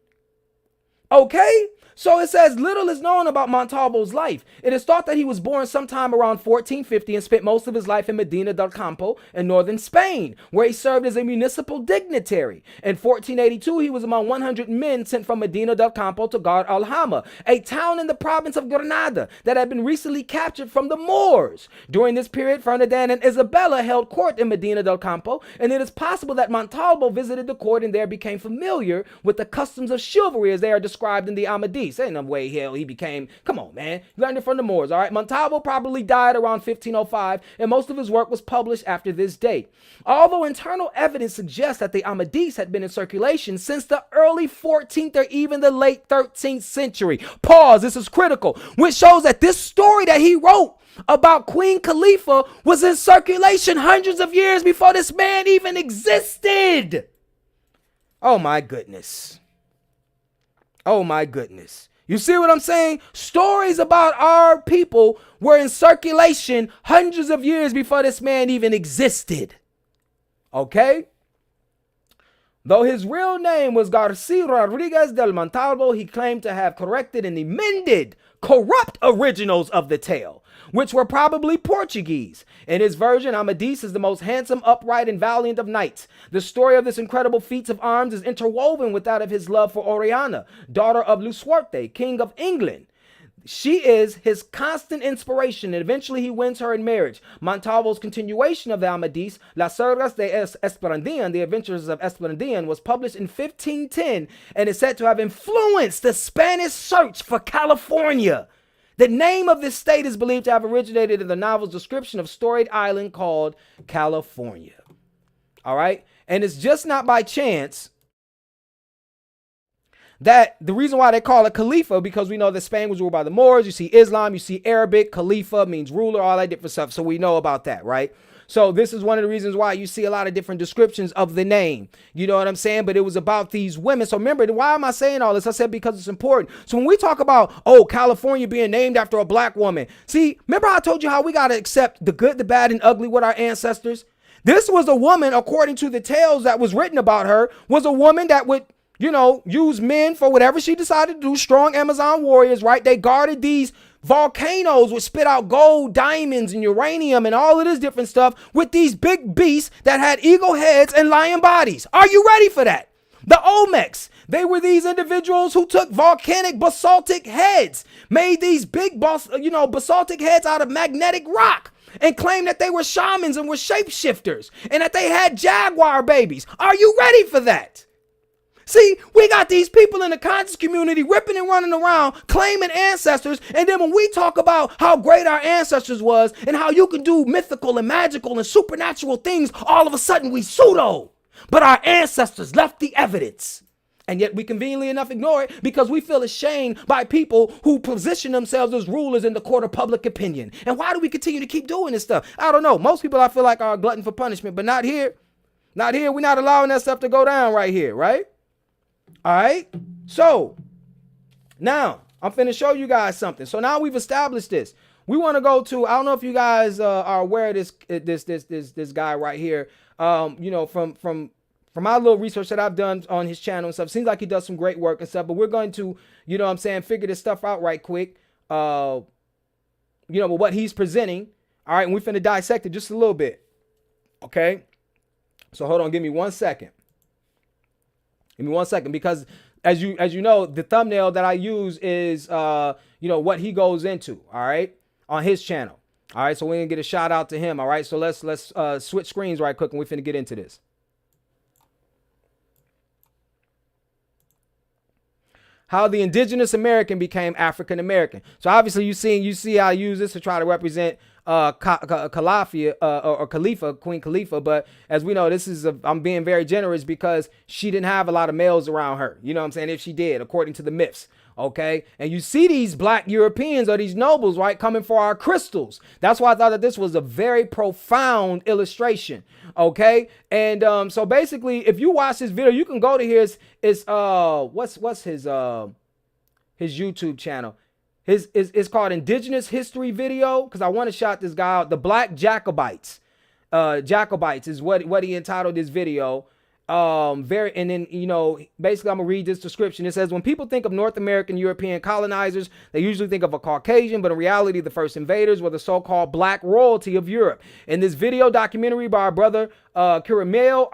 Okay? So it says little is known about Montalvo's life. It is thought that he was born sometime around 1450 and spent most of his life in Medina del Campo in northern Spain, where he served as a municipal dignitary. In 1482, he was among 100 men sent from Medina del Campo to guard Alhama, a town in the province of Granada that had been recently captured from the Moors. During this period, Ferdinand and Isabella held court in Medina del Campo, and it is possible that Montalvo visited the court and there became familiar with the customs of chivalry as they are described in the Amadís. Ain't no way hell he became, come on, man. Learned it from the Moors, all right? Montalvo probably died around 1505, and most of his work was published after this date. Although internal evidence suggests that the Amadís had been in circulation since the early 14th or even the late 13th century. Pause, this is critical, which shows that this story that he wrote about Queen Khalifa was in circulation hundreds of years before this man even existed. Oh my goodness. Oh my goodness. You see what I'm saying? Stories about our people were in circulation hundreds of years before this man even existed. Okay? Though his real name was Garcia Rodriguez del Montalvo, he claimed to have corrected and amended corrupt originals of the tale, which were probably Portuguese. In his version, Amadis is the most handsome, upright, and valiant of knights. The story of this incredible feat of arms is interwoven with that of his love for Oriana, daughter of Lisuarte, king of England. She is his constant inspiration, and eventually he wins her in marriage. Montalvo's continuation of the Amadis, Las Serras de Esplandian, The Adventures of Esplandian, was published in 1510 and is said to have influenced the Spanish search for California. The name of this state is believed to have originated in the novel's description of storied island called California. All right? And it's just not by chance that the reason why they call it Khalifa, because we know that Spain was ruled by the Moors. You see Islam, you see Arabic, Khalifa means ruler, all that different stuff. So we know about that, right? So this is one of the reasons why you see a lot of different descriptions of the name. You know what I'm saying? But it was about these women. So remember, why am I saying all this? I said because it's important. So when we talk about, California being named after a black woman. See, remember I told you how we got to accept the good, the bad, and ugly with our ancestors? This was a woman, according to the tales that was written about her, was a woman that would, use men for whatever she decided to do. Strong Amazon warriors, right? They guarded these volcanoes, which spit out gold, diamonds, and uranium, and all of this different stuff with these big beasts that had eagle heads and lion bodies. Are you ready for that? The Olmecs, they were these individuals who took volcanic basaltic heads, made these big basaltic heads out of magnetic rock, and claimed that they were shamans and were shapeshifters, and that they had jaguar babies. Are you ready for that? See, we got these people in the conscious community ripping and running around, claiming ancestors. And then when we talk about how great our ancestors was and how you can do mythical and magical and supernatural things, all of a sudden we pseudo. But our ancestors left the evidence. And yet we conveniently enough ignore it because we feel ashamed by people who position themselves as rulers in the court of public opinion. And why do we continue to keep doing this stuff? I don't know. Most people I feel like are a glutton for punishment, but not here. Not here. We're not allowing that stuff to go down right here, right? All right, so now I'm finna show you guys something. So now we've established this. We want to go to, I don't know if you guys are aware of this guy right here. From my little research that I've done on his channel and stuff, seems like he does some great work and stuff. But we're going to, figure this stuff out right quick. But what he's presenting. All right, and we're finna dissect it just a little bit. Okay, so hold on, give me 1 second. Give me 1 second, because as you know, the thumbnail that I use is, what he goes into, all right, on his channel. All right, so we're going to get a shout out to him. All right, so let's switch screens right quick and we're finna get into this. How the indigenous American became African American. So obviously you see how I use this to try to represent Calafia or Khalifa, Queen Khalifa. But as we know, I'm being very generous because she didn't have a lot of males around her. You know what I'm saying? If she did, according to the myths. Okay. And you see these black Europeans or these nobles, right, coming for our crystals. That's why I thought that this was a very profound illustration. Okay. And so basically, if you watch this video, you can go to his what's his YouTube channel. It's called Indigenous History Video, because I want to shout this guy out. The Black Jacobites. Jacobites is what he entitled his video. Basically I'm gonna read this description. It says, when people think of North American European colonizers, they usually think of a Caucasian, but in reality, the first invaders were the so-called black royalty of Europe. In this video documentary by our brother, Kiramil,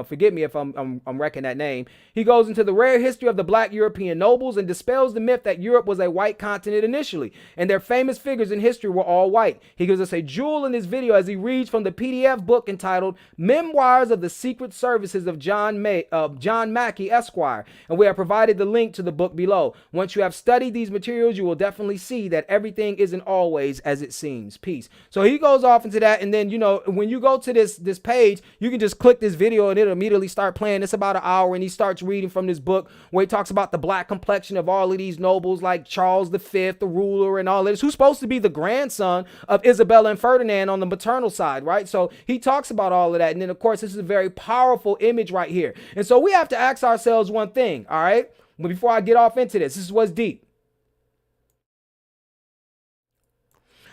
forgive me if I'm wrecking that name. He goes into the rare history of the black European nobles and dispels the myth that Europe was a white continent initially, and their famous figures in history were all white. He gives us a jewel in this video as he reads from the PDF book entitled Memoirs of the Secret Services of John Mackey, Esquire, and we have provided the link to the book below. Once you have studied these materials, you will definitely see that everything isn't always as it seems. Peace. So he goes off into that, and then when you go to this page, you can just click this video and it'll immediately start playing. It's about an hour, and he starts reading from this book where he talks about the black complexion of all of these nobles like Charles V, the ruler, and all of this, who's supposed to be the grandson of Isabella and Ferdinand on the maternal side, right? So he talks about all of that. And then, of course, this is a very powerful image right here. And so we have to ask ourselves one thing, all right? But before I get off into this is what's deep.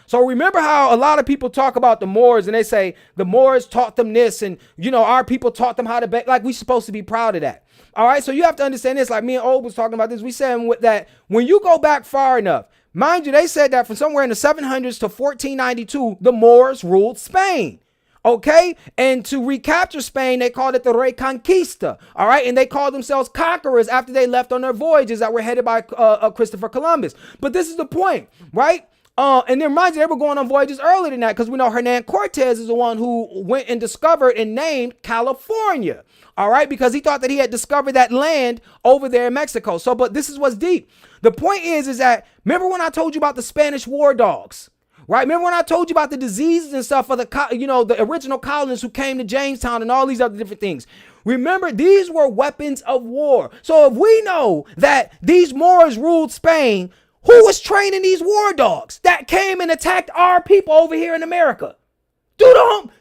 So remember how a lot of people talk about the Moors and they say the Moors taught them this and, our people taught them how to bake. Like, we're supposed to be proud of that. All right. So you have to understand this. Like me and Old was talking about this. We said that when you go back far enough, Mind you, they said that from somewhere in the 700s to 1492, the Moors ruled Spain. Okay, and to recapture Spain, they called it the Reconquista. All right, and they called themselves conquerors after they left on their voyages that were headed by Christopher Columbus. But this is the point, right? And then mind you, they were going on voyages earlier than that, because we know Hernan Cortez is the one who went and discovered and named California. All right, because he thought that he had discovered that land over there in Mexico. So, but this is what's deep. The point is that, remember when I told you about the Spanish war dogs? Right? Remember when I told you about the diseases and stuff for the original colonists who came to Jamestown and all these other different things? Remember, these were weapons of war. So if we know that these Moors ruled Spain, who was training these war dogs that came and attacked our people over here in America?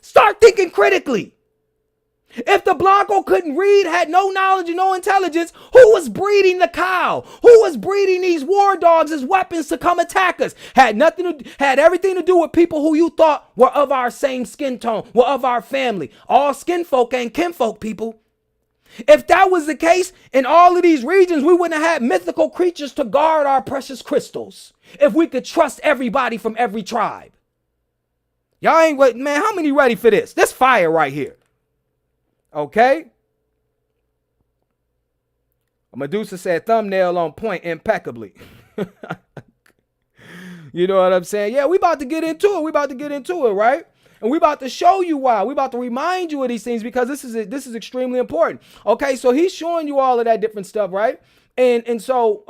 Start thinking critically. If the Blanco couldn't read, had no knowledge and no intelligence, who was breeding the cow? Who was breeding these war dogs as weapons to come attack us? Had everything to do with people who you thought were of our same skin tone, were of our family. All skin folk ain't kinfolk, people. If that was the case in all of these regions, we wouldn't have had mythical creatures to guard our precious crystals. If we could trust everybody from every tribe. Y'all ain't wait, man, how many ready for this? This fire right here. Okay. Medusa said thumbnail on point impeccably. You know what I'm saying? Yeah, we about to get into it. Right? And we about to show you why. We about to remind you of these things because this is extremely important. Okay, so he's showing you all of that different stuff, right? And so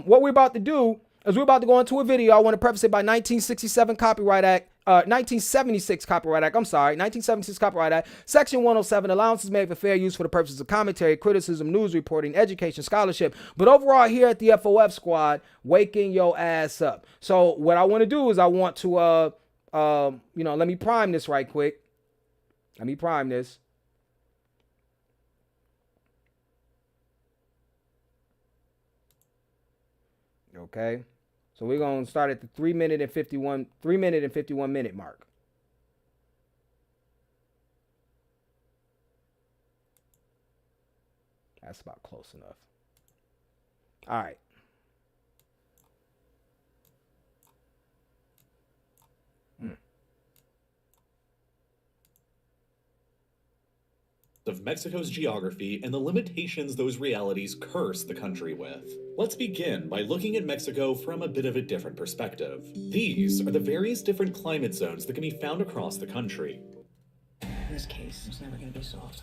what we're about to do is we're about to go into a video. I want to preface it by 1976 Copyright Act, 1976 Copyright Act, Section 107, allowances made for fair use for the purposes of commentary, criticism, news reporting, education, scholarship. But overall, here at the FOF squad, waking your ass up. So what I want to do is I want to, let me prime this right quick. Let me prime this. Okay. So we're going to start at the 3 minute and 51 minute mark. That's about close enough. All right.
Of Mexico's geography and the limitations those realities curse the country with. Let's begin by looking at Mexico from a bit of a different perspective. These are the various different climate zones that can be found across the country.
This case is never going to be solved.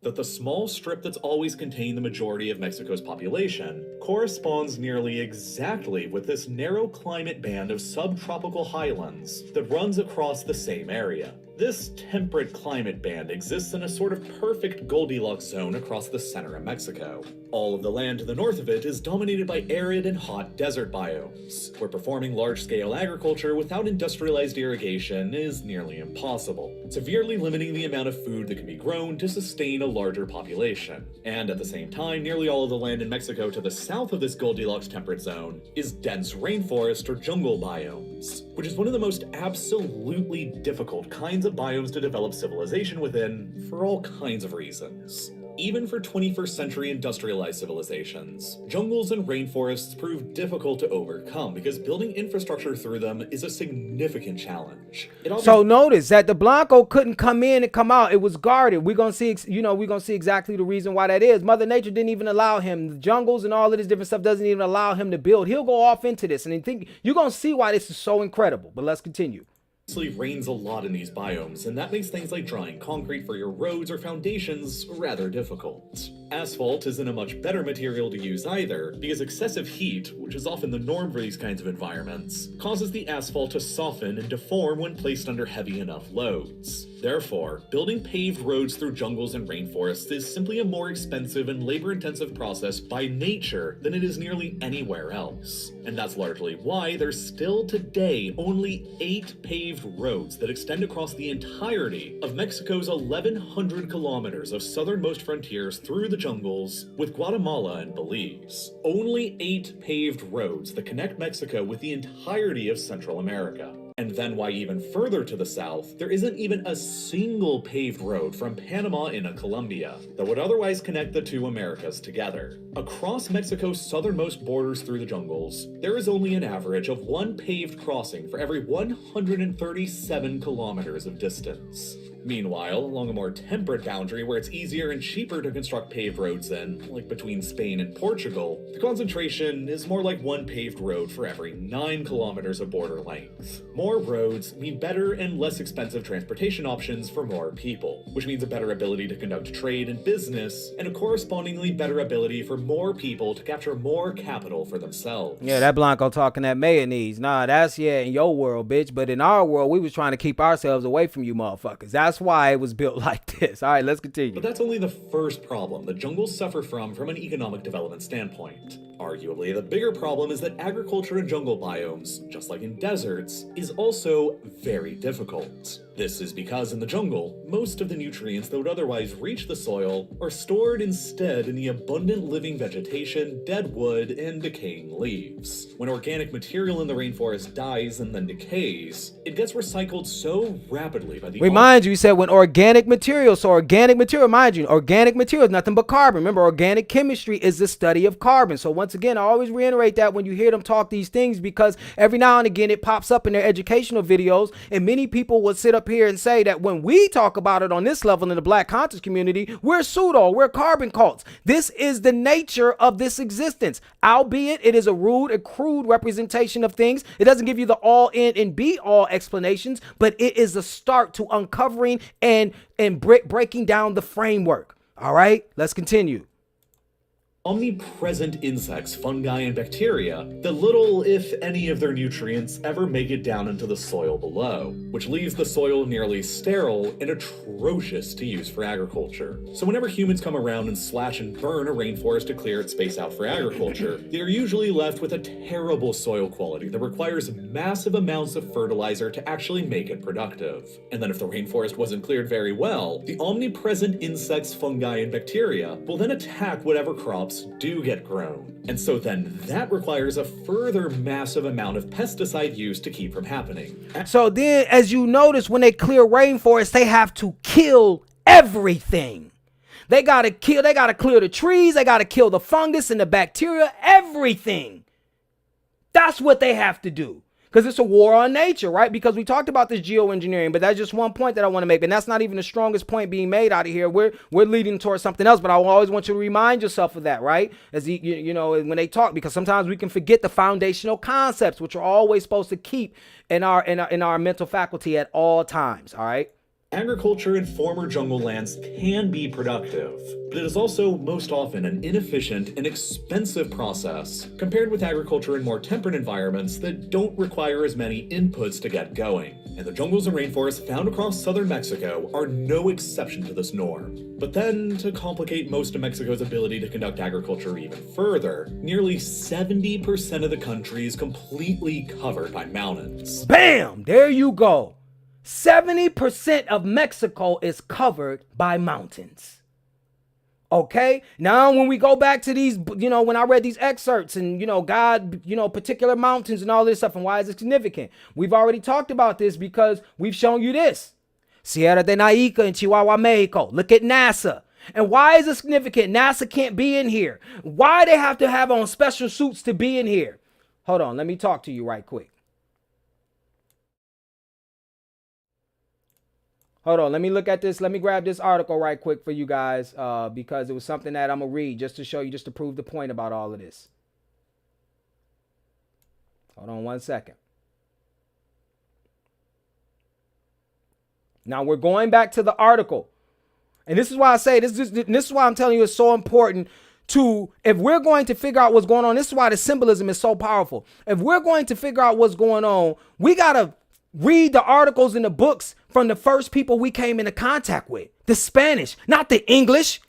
That the small strip that's always contained the majority of Mexico's population corresponds nearly exactly with this narrow climate band of subtropical highlands that runs across the same area. This temperate climate band exists in a sort of perfect Goldilocks zone across the center of Mexico. All of the land to the north of it is dominated by arid and hot desert biomes, where performing large-scale agriculture without industrialized irrigation is nearly impossible, severely limiting the amount of food that can be grown to sustain a larger population. And at the same time, nearly all of the land in Mexico to the south of this Goldilocks temperate zone is dense rainforest or jungle biomes, which is one of the most absolutely difficult kinds of biomes to develop civilization within for all kinds of reasons. Even for 21st century industrialized civilizations, jungles and rainforests prove difficult to overcome because building infrastructure through them is a significant challenge.
So notice that the Blanco couldn't come in and come out. It was guarded. We're going to see exactly the reason why that is. Mother Nature didn't even allow him. The jungles and all of this different stuff doesn't even allow him to build. He'll go off into this and think you're going to see why this is so incredible. But let's continue.
It rains a lot in these biomes, and that makes things like drying concrete for your roads or foundations rather difficult. Asphalt isn't a much better material to use either, because excessive heat, which is often the norm for these kinds of environments, causes the asphalt to soften and deform when placed under heavy enough loads. Therefore, building paved roads through jungles and rainforests is simply a more expensive and labor-intensive process by nature than it is nearly anywhere else. And that's largely why there's still today only 8 paved roads that extend across the entirety of Mexico's 1,100 kilometers of southernmost frontiers through the jungles with Guatemala and Belize. Only 8 paved roads that connect Mexico with the entirety of Central America. And then why even further to the south, there isn't even a single paved road from Panama into Colombia that would otherwise connect the two Americas together. Across Mexico's southernmost borders through the jungles, there is only an average of one paved crossing for every 137 kilometers of distance. Meanwhile, along a more temperate boundary where it's easier and cheaper to construct paved roads in, like between Spain and Portugal, the concentration is more like one paved road for every 9 kilometers of border length. More roads mean better and less expensive transportation options for more people, which means a better ability to conduct trade and business, and a correspondingly better ability for more people to capture more capital for themselves.
Yeah, that Blanco talking that mayonnaise. Nah, that's in your world, bitch. But in our world, we was trying to keep ourselves away from you motherfuckers. That's why it was built like this. All right, let's continue.
But that's only the first problem the jungles suffer from an economic development standpoint. Arguably, the bigger problem is that agriculture in jungle biomes, just like in deserts, is also very difficult. This is because in the jungle, most of the nutrients that would otherwise reach the soil are stored instead in the abundant living vegetation, dead wood, and decaying leaves. When organic material in the rainforest dies and then decays, it gets recycled so rapidly by the—
Remind you, you said when organic material, so organic material, mind you, organic material is nothing but carbon. Remember, organic chemistry is the study of carbon. So once again, I always reiterate that when you hear them talk these things, because every now and again it pops up in their educational videos, and many people will sit up here and say that when we talk about it on this level in the Black conscious community, we're carbon cults. This is the nature of this existence, albeit it is a rude and crude representation of things. It doesn't give you the all in and be all explanations, but it is the start to uncovering and breaking down the framework. All right, let's continue.
Omnipresent insects, fungi, and bacteria that little, if any, of their nutrients ever make it down into the soil below, which leaves the soil nearly sterile and atrocious to use for agriculture. So whenever humans come around and slash and burn a rainforest to clear its space out for agriculture, they are usually left with a terrible soil quality that requires massive amounts of fertilizer to actually make it productive. And then if the rainforest wasn't cleared very well, the omnipresent insects, fungi, and bacteria will then attack whatever crops do get grown. And so then that requires a further massive amount of pesticide use to keep from happening.
So then, as you notice, when they clear rainforests, they have to kill everything. They gotta clear the trees, they gotta kill the fungus and the bacteria, everything. That's what they have to do. Because it's a war on nature, right? Because we talked about this geoengineering, but that's just one point that I want to make. And that's not even the strongest point being made out of here. We're leading towards something else, but I always want you to remind yourself of that, right? As you know, when they talk, because sometimes we can forget the foundational concepts, which are always supposed to keep in our mental faculty at all times, all right?
Agriculture in former jungle lands can be productive, but it is also most often an inefficient and expensive process compared with agriculture in more temperate environments that don't require as many inputs to get going. And the jungles and rainforests found across southern Mexico are no exception to this norm. But then, to complicate most of Mexico's ability to conduct agriculture even further, nearly 70% of the country is completely covered by mountains.
Bam! There you go. 70% of Mexico is covered by mountains. Okay, now when we go back to these, when I read these excerpts and, God, particular mountains and all this stuff, and why is it significant? We've already talked about this because we've shown you this. Sierra de Naica in Chihuahua, Mexico. Look at NASA. And why is it significant? NASA can't be in here. Why they have to have on special suits to be in here? Hold on, let me talk to you right quick. Hold on, let me look at this. Let me grab this article right quick for you guys because it was something that I'm going to read just to show you, just to prove the point about all of this. Hold on one second. Now we're going back to the article. And this is why I say, this is why I'm telling you it's so important to, if we're going to figure out what's going on, this is why the symbolism is so powerful. If we're going to figure out what's going on, we got to read the articles in the books from the first people we came into contact with, the Spanish, not the English.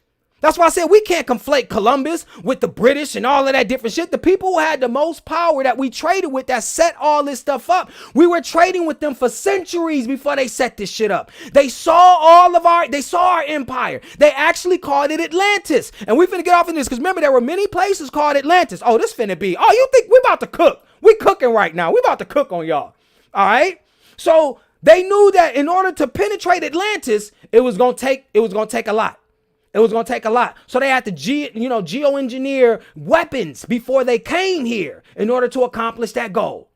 That's why I said we can't conflate Columbus with the British and all of that different shit. The people who had the most power that we traded with, that set all this stuff up, we were trading with them for centuries before they set this shit up. They saw our empire. They actually called it Atlantis. And we finna get off in this because remember, there were many places called Atlantis. Oh, this finna be, oh, you think we about to cook? We cooking right now. We about to cook on y'all. All right. So they knew that in order to penetrate Atlantis, it was gonna take a lot. It was going to take a lot. So they had to geoengineer weapons before they came here in order to accomplish that goal.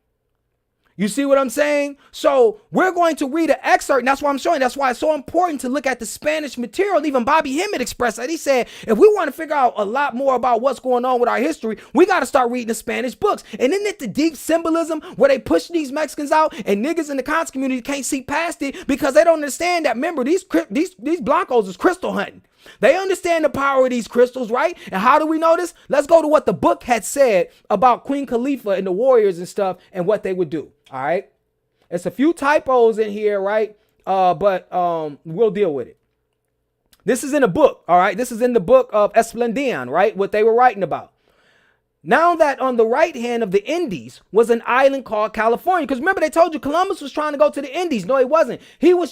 You see what I'm saying? So we're going to read an excerpt, and that's why I'm showing. That's why it's so important to look at the Spanish material. Even Bobby Hemmett expressed that. He said, if we want to figure out a lot more about what's going on with our history, we got to start reading the Spanish books. And isn't it the deep symbolism where they push these Mexicans out and niggas in the cons community can't see past it because they don't understand that, remember, these Blancos is crystal hunting. They understand the power of these crystals, right? And how do we know this? Let's go to what the book had said about Queen Calafia and the warriors and stuff and what they would do. All right. It's a few typos in here, right? But we'll deal with it. This is in a book. All right. This is in the book of Esplendian, right? What they were writing about. Now that on the right hand of the Indies was an island called California. Because remember, they told you Columbus was trying to go to the Indies. No, he wasn't. They were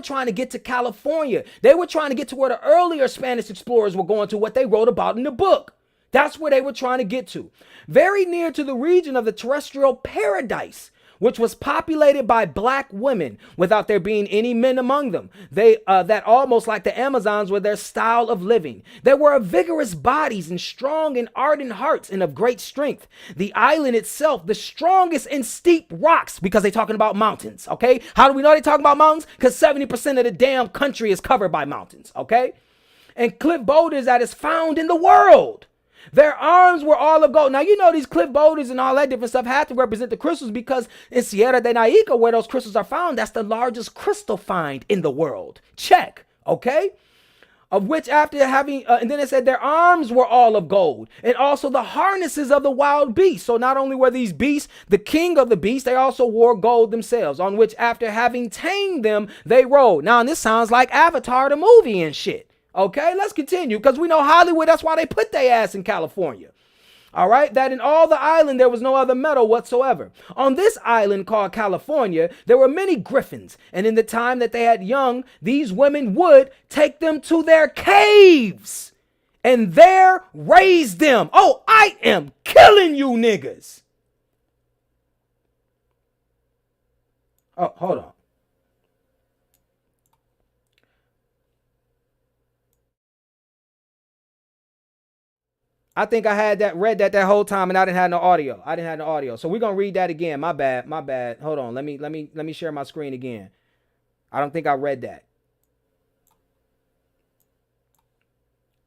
trying to get to California. They were trying to get to where the earlier Spanish explorers were going to, what they wrote about in the book. That's where they were trying to get to. Very near to the region of the terrestrial paradise, which was populated by black women without there being any men among them. They that almost like the Amazons were their style of living. They were of vigorous bodies and strong and ardent hearts and of great strength. The island itself, the strongest in steep rocks, because they're talking about mountains, okay? How do we know they're talking about mountains? Because 70% of the damn country is covered by mountains, okay? And cliff boulders that is found in the world. Their arms were all of gold. Now, you know, these cliff boulders and all that different stuff had to represent the crystals because in Sierra de Naica, where those crystals are found, that's the largest crystal find in the world. Check. Okay. Of which after having, and then it said their arms were all of gold and also the harnesses of the wild beasts. So not only were these beasts the king of the beasts, they also wore gold themselves, on which after having tamed them, they rode. Now, and this sounds like Avatar, the movie and shit. Okay, let's continue because we know Hollywood, that's why they put their ass in California. All right, that in all the island there was no other metal whatsoever. On this island called California, there were many griffins, and in the time that they had young, these women would take them to their caves and there raise them. Oh, I am killing you niggas. Oh, hold on. I think I had read that whole time and I didn't have no audio. So we're going to read that again. My bad. Hold on. Let me share my screen again. I don't think I read that.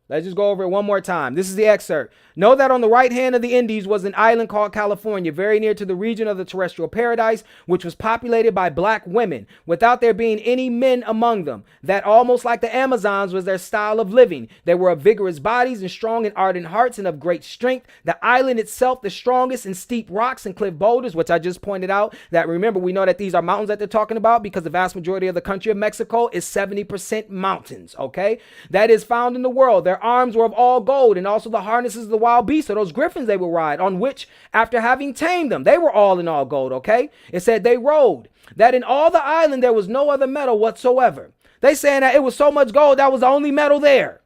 Let's just go over it one more time. This is the excerpt. Know that on the right hand of the Indies was an island called California, very near to the region of the terrestrial paradise, which was populated by black women, without there being any men among them. That almost like the Amazons was their style of living. They were of vigorous bodies and strong and ardent hearts and of great strength. The island itself, the strongest in steep rocks and cliff boulders, which I just pointed out. That remember, we know that these are mountains that they're talking about because the vast majority of the country of Mexico is 70% mountains, okay? That is found in the world. Their arms were of all gold and also the harnesses of the wild beasts, or those griffins they would ride, on which after having tamed them, they were all in all gold, okay? It said they rode. That in all the island there was no other metal whatsoever. They saying that it was so much gold, that was the only metal there.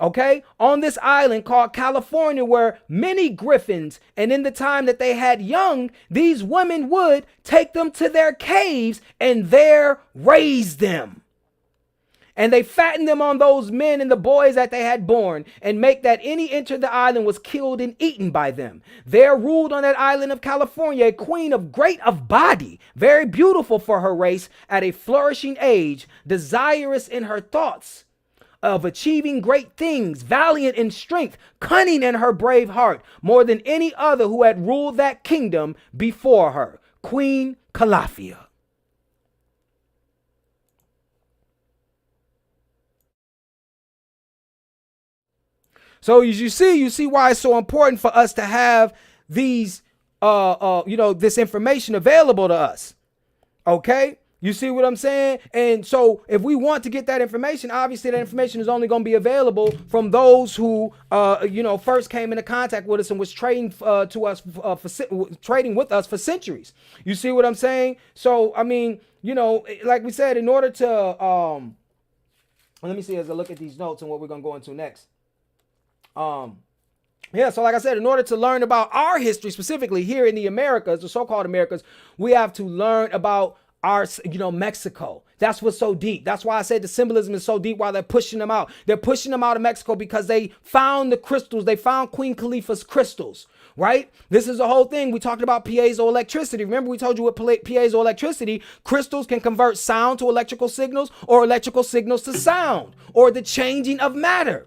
Okay, on this island called California were many griffins, and in the time that they had young, these women would take them to their caves and there raise them. And they fattened them on those men and the boys that they had born, and make that any entered the island was killed and eaten by them. There ruled on that island of California a queen of great of body, very beautiful for her race, at a flourishing age, desirous in her thoughts of achieving great things, valiant in strength, cunning in her brave heart, more than any other who had ruled that kingdom before her, Queen Calafia. So as you see why it's so important for us to have these, this information available to us. Okay. You see what I'm saying? And so if we want to get that information, obviously that information is only going to be available from those who, first came into contact with us and was trading trading with us for centuries. You see what I'm saying? So, I mean, like we said, in order to, let me see as I look at these notes and what we're going to go into next. So like I said, in order to learn about our history, specifically here in the Americas, the so-called Americas, we have to learn about Mexico. That's what's so deep. That's why I said the symbolism is so deep while they're pushing them out. They're pushing them out of Mexico because they found the crystals. They found Queen Khalifa's crystals, right? This is the whole thing. We talked about piezoelectricity. Remember we told you with piezoelectricity, crystals can convert sound to electrical signals or electrical signals to sound or the changing of matter.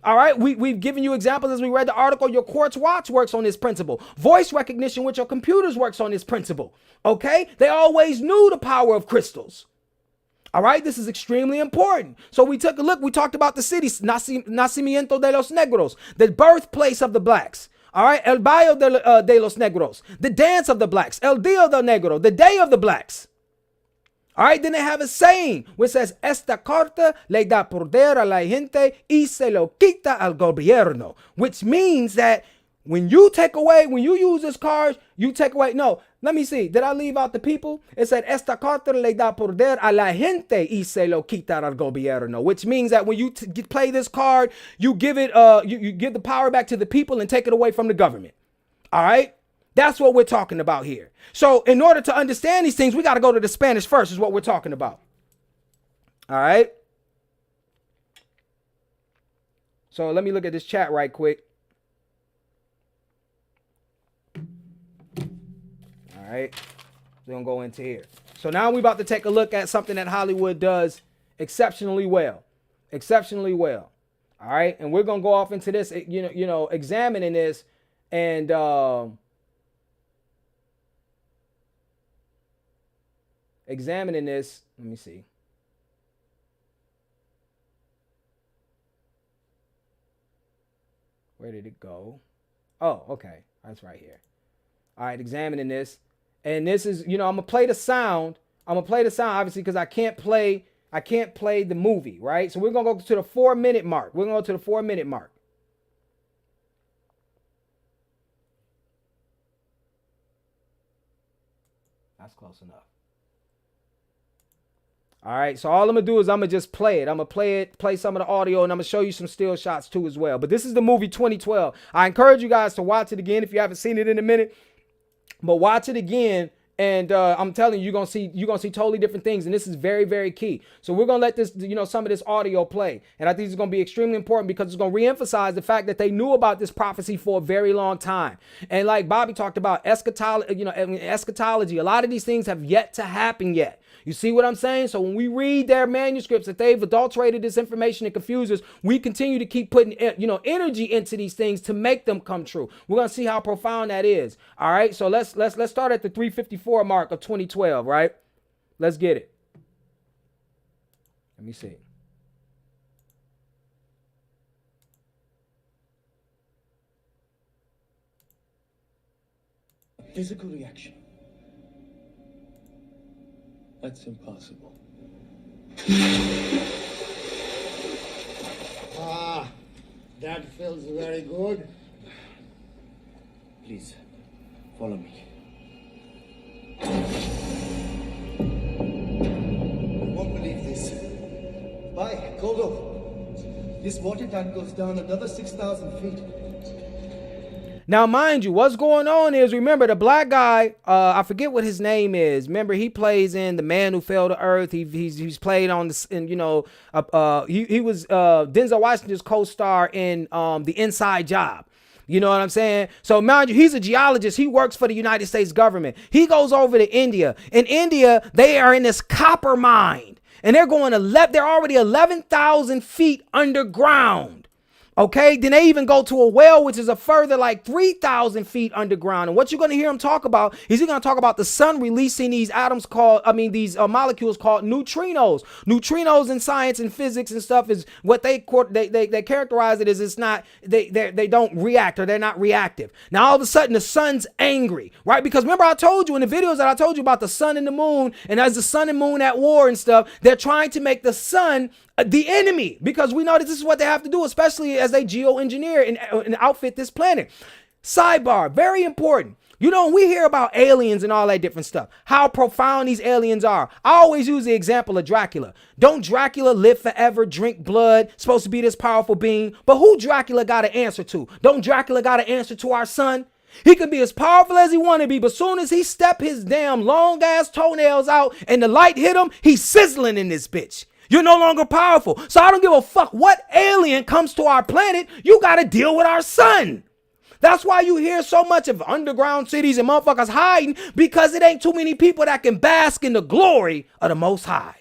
All right, we've given you examples as we read the article. Your quartz watch works on this principle. Voice recognition with your computers works on this principle. Okay, they always knew the power of crystals. All right, this is extremely important. So we took a look. We talked about the city, Nacimiento de los Negros, the birthplace of the blacks. All right, El Baile de los Negros, the dance of the blacks, El Dia del Negro, the day of the blacks. All right, then they have a saying which says, esta carta le da poder a la gente y se lo quita al gobierno, which means that when you use this card, you take away. No, let me see. Did I leave out the people? It said, esta carta le da poder a la gente y se lo quita al gobierno, which means that when you play this card, you give it, you give the power back to the people and take it away from the government. All right. That's what we're talking about here. So in order to understand these things, we got to go to the Spanish first is what we're talking about. All right. So let me look at this chat right quick. All right. We're going to go into here. So now we're about to take a look at something that Hollywood does exceptionally well. Exceptionally well. All right. And we're going to go off into this, examining this and, examining this. Let me see. Where did it go? Oh, okay. That's right here. All right, examining this. And this is, I'm going to play the sound. Obviously because I can't play the movie, right? So we're going to go to the 4-minute mark. We're going to go to the 4-minute mark. That's close enough. All right, so all I'm going to do is I'm going to just play it. I'm going to play some of the audio, and I'm going to show you some still shots too as well. But this is the movie 2012. I encourage you guys to watch it again if you haven't seen it in a minute. But watch it again, and I'm telling you, you're going to see totally different things, and this is very, very key. So we're going to let this, some of this audio play. And I think it's going to be extremely important because it's going to reemphasize the fact that they knew about this prophecy for a very long time. And like Bobby talked about, eschatology, a lot of these things have yet to happen yet. You see what I'm saying? So when we read their manuscripts that they've adulterated this information and confused us, we continue to keep putting, energy into these things to make them come true. We're going to see how profound that is. All right. So let's start at the 354 mark of 2012, right? Let's get it. Let me see.
Physical reaction. That's impossible.
That feels very good.
Please, follow me. You won't believe this. Bye, Kogo. This water tank goes down another 6,000 feet.
Now, mind you, what's going on is, remember, the black guy, I forget what his name is. Remember, he plays in The Man Who Fell to Earth. He's played on this, and he was Denzel Washington's co-star in The Inside Job. You know what I'm saying? So mind you, he's a geologist. He works for the United States government. He goes over to India. In India, they are in this copper mine, and they're already 11,000 feet underground. Okay, then they even go to a well, which is a further like 3,000 feet underground. And what you're going to hear him talk about is he's going to talk about the sun releasing these molecules called neutrinos. Neutrinos in science and physics and stuff is what they characterize it as. It's not, they don't react, or they're not reactive. Now, all of a sudden, the sun's angry, right? Because remember, I told you in the videos that I told you about the sun and the moon, and as the sun and moon at war and stuff, they're trying to make the sun the enemy, because we know that this is what they have to do, especially as they geoengineer and outfit this planet. Sidebar, very important. We hear about aliens and all that different stuff, how profound these aliens are. I always use the example of Dracula. Don't Dracula live forever, drink blood, supposed to be this powerful being? But who Dracula got to answer to? Don't Dracula got to answer to our sun? He can be as powerful as he want to be, but soon as he step his damn long ass toenails out and the light hit him, he's sizzling in this bitch. You're no longer powerful. So I don't give a fuck what alien comes to our planet. You got to deal with our sun. That's why you hear so much of underground cities and motherfuckers hiding, because it ain't too many people that can bask in the glory of the Most High.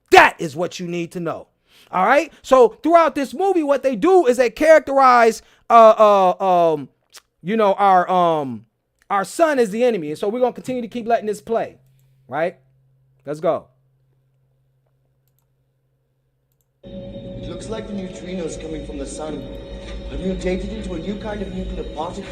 That is what you need to know. All right. So throughout this movie, what they do is they characterize, our sun as the enemy. And so we're going to continue to keep letting this play. Right. Let's go.
It looks like the neutrinos coming from the sun are mutated into a new kind of nuclear particle.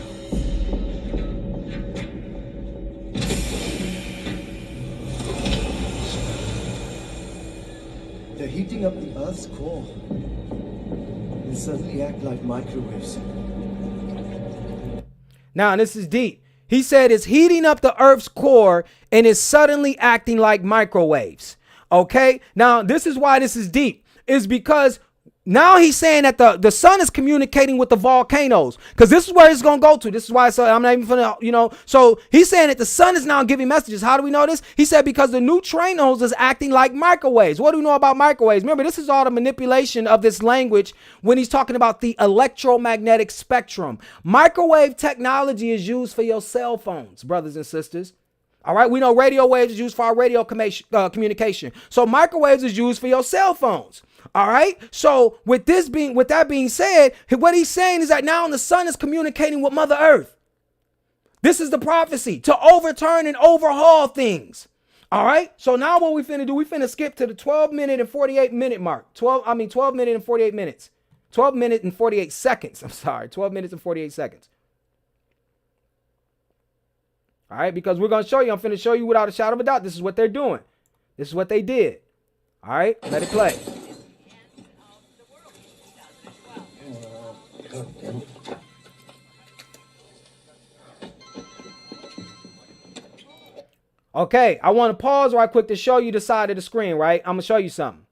They're heating up the Earth's core and suddenly act like microwaves.
Now, this is deep. He said it's heating up the Earth's core and is suddenly acting like microwaves. Okay. Now, this is why this is deep. Is because now he's saying that the sun is communicating with the volcanoes, because this is where it's going to go to. This is why I'm not even finna, so he's saying that the sun is now giving messages. How do we know this? He said because the neutrinos is acting like microwaves. What do we know about microwaves? Remember, this is all the manipulation of this language when he's talking about the electromagnetic spectrum. Microwave technology is used for your cell phones, brothers and sisters. All right. We know radio waves is used for our radio communication. So microwaves is used for your cell phones. All right. So with that being said, what he's saying is that now the sun is communicating with Mother Earth. This is the prophecy to overturn and overhaul things. All right. So now what we finna do, we finna skip to the 12 minute and 48 minute mark. 12 minute and 48 minutes. 12 minutes and 48 seconds. I'm sorry. 12 minutes and 48 seconds. All right, because we're going to show you, I'm finna show you without a shadow of a doubt, this is what they're doing. This is what they did. All right, let it play. Okay, I want to pause right quick to show you the side of the screen, right? I'm going to show you something.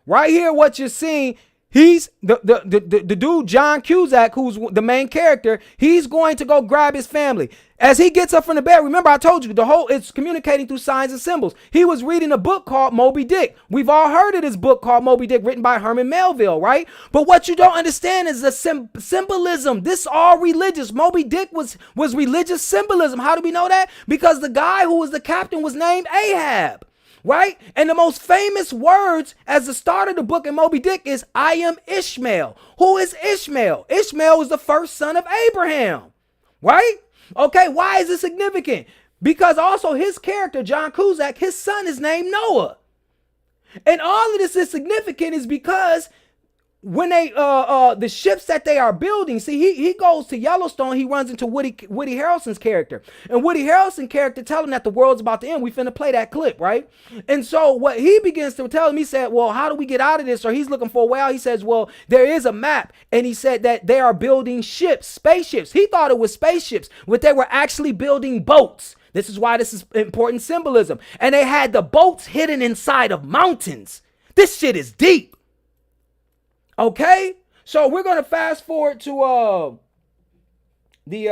Right here, what you're seeing, he's the dude, John Cusack, who's the main character. He's going to go grab his family. As he gets up from the bed, remember I told you it's communicating through signs and symbols. He was reading a book called Moby Dick. We've all heard of this book called Moby Dick, written by Herman Melville, right? But what you don't understand is the symbolism. This all religious. Moby Dick was religious symbolism. How do we know that? Because the guy who was the captain was named Ahab. Right? And the most famous words as the start of the book in Moby Dick is, I am Ishmael. Who is Ishmael? Ishmael is the first son of Abraham. Right? Okay, why is it significant? Because also his character, John Cusack, his son is named Noah. And all of this is significant is because when they the ships that they are building, see, he goes to Yellowstone, he runs into Woody Harrelson's character. And Woody Harrelson's character tell him that the world's about to end. We finna play that clip, right? And so what he begins to tell him, he said, well, how do we get out of this? Or he's looking for a way out. He says, well, there is a map. And he said that they are building ships, spaceships. He thought it was spaceships, but they were actually building boats. This is why this is important symbolism. And they had the boats hidden inside of mountains. This shit is deep. Okay, so we're gonna fast forward to the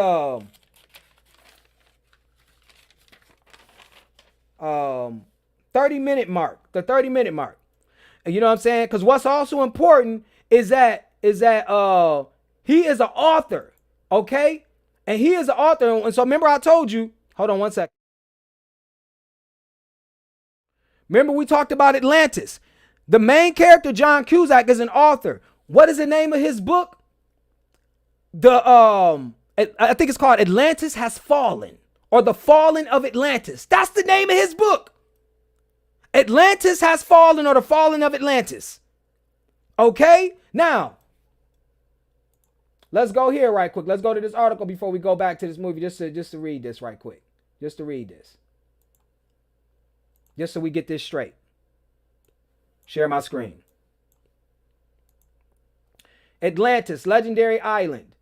30-minute mark. The 30-minute mark. And you know what I'm saying? Because what's also important is that he is an author. Okay, and he is an author. And so remember, I told you. Hold on one second. Remember, we talked about Atlantis. The main character, John Cusack, is an author. What is the name of his book? I think it's called Atlantis Has Fallen, or The Fallen of Atlantis. That's the name of his book. Atlantis Has Fallen, or The Fallen of Atlantis. Okay? Now, let's go here right quick. Let's go to this article before we go back to this movie, just to read this right quick. Just to read this. Just so we get this straight. Share my screen. Atlantis, legendary island.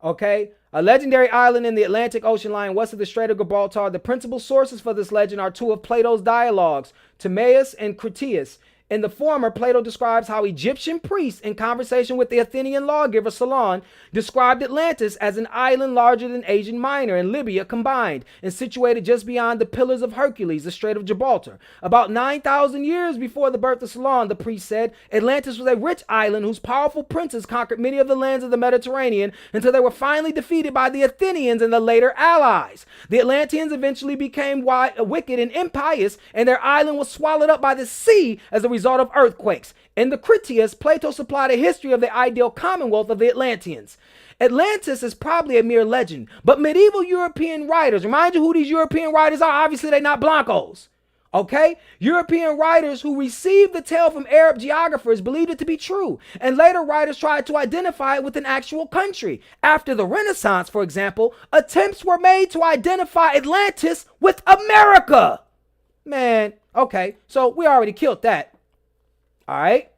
Okay. A legendary island in the Atlantic Ocean lying west of the Strait of Gibraltar. The principal sources for this legend are two of Plato's dialogues, Timaeus and Critias. In the former, Plato describes how Egyptian priests, in conversation with the Athenian lawgiver Solon, described Atlantis as an island larger than Asia Minor and Libya combined, and situated just beyond the Pillars of Hercules, the Strait of Gibraltar. About 9,000 years before the birth of Solon, the priest said, Atlantis was a rich island whose powerful princes conquered many of the lands of the Mediterranean until they were finally defeated by the Athenians and the later allies. The Atlanteans eventually became wicked and impious, and their island was swallowed up by the sea as a result of earthquakes. In the Critias, Plato supplied a history of the ideal commonwealth of the Atlanteans. Atlantis is probably a mere legend, but medieval European writers, remind you who these European writers are, obviously they're not Blancos, okay? European writers who received the tale from Arab geographers believed it to be true, and later writers tried to identify it with an actual country. After the Renaissance, for example, attempts were made to identify Atlantis with America. Man, okay, so we already killed that. All right.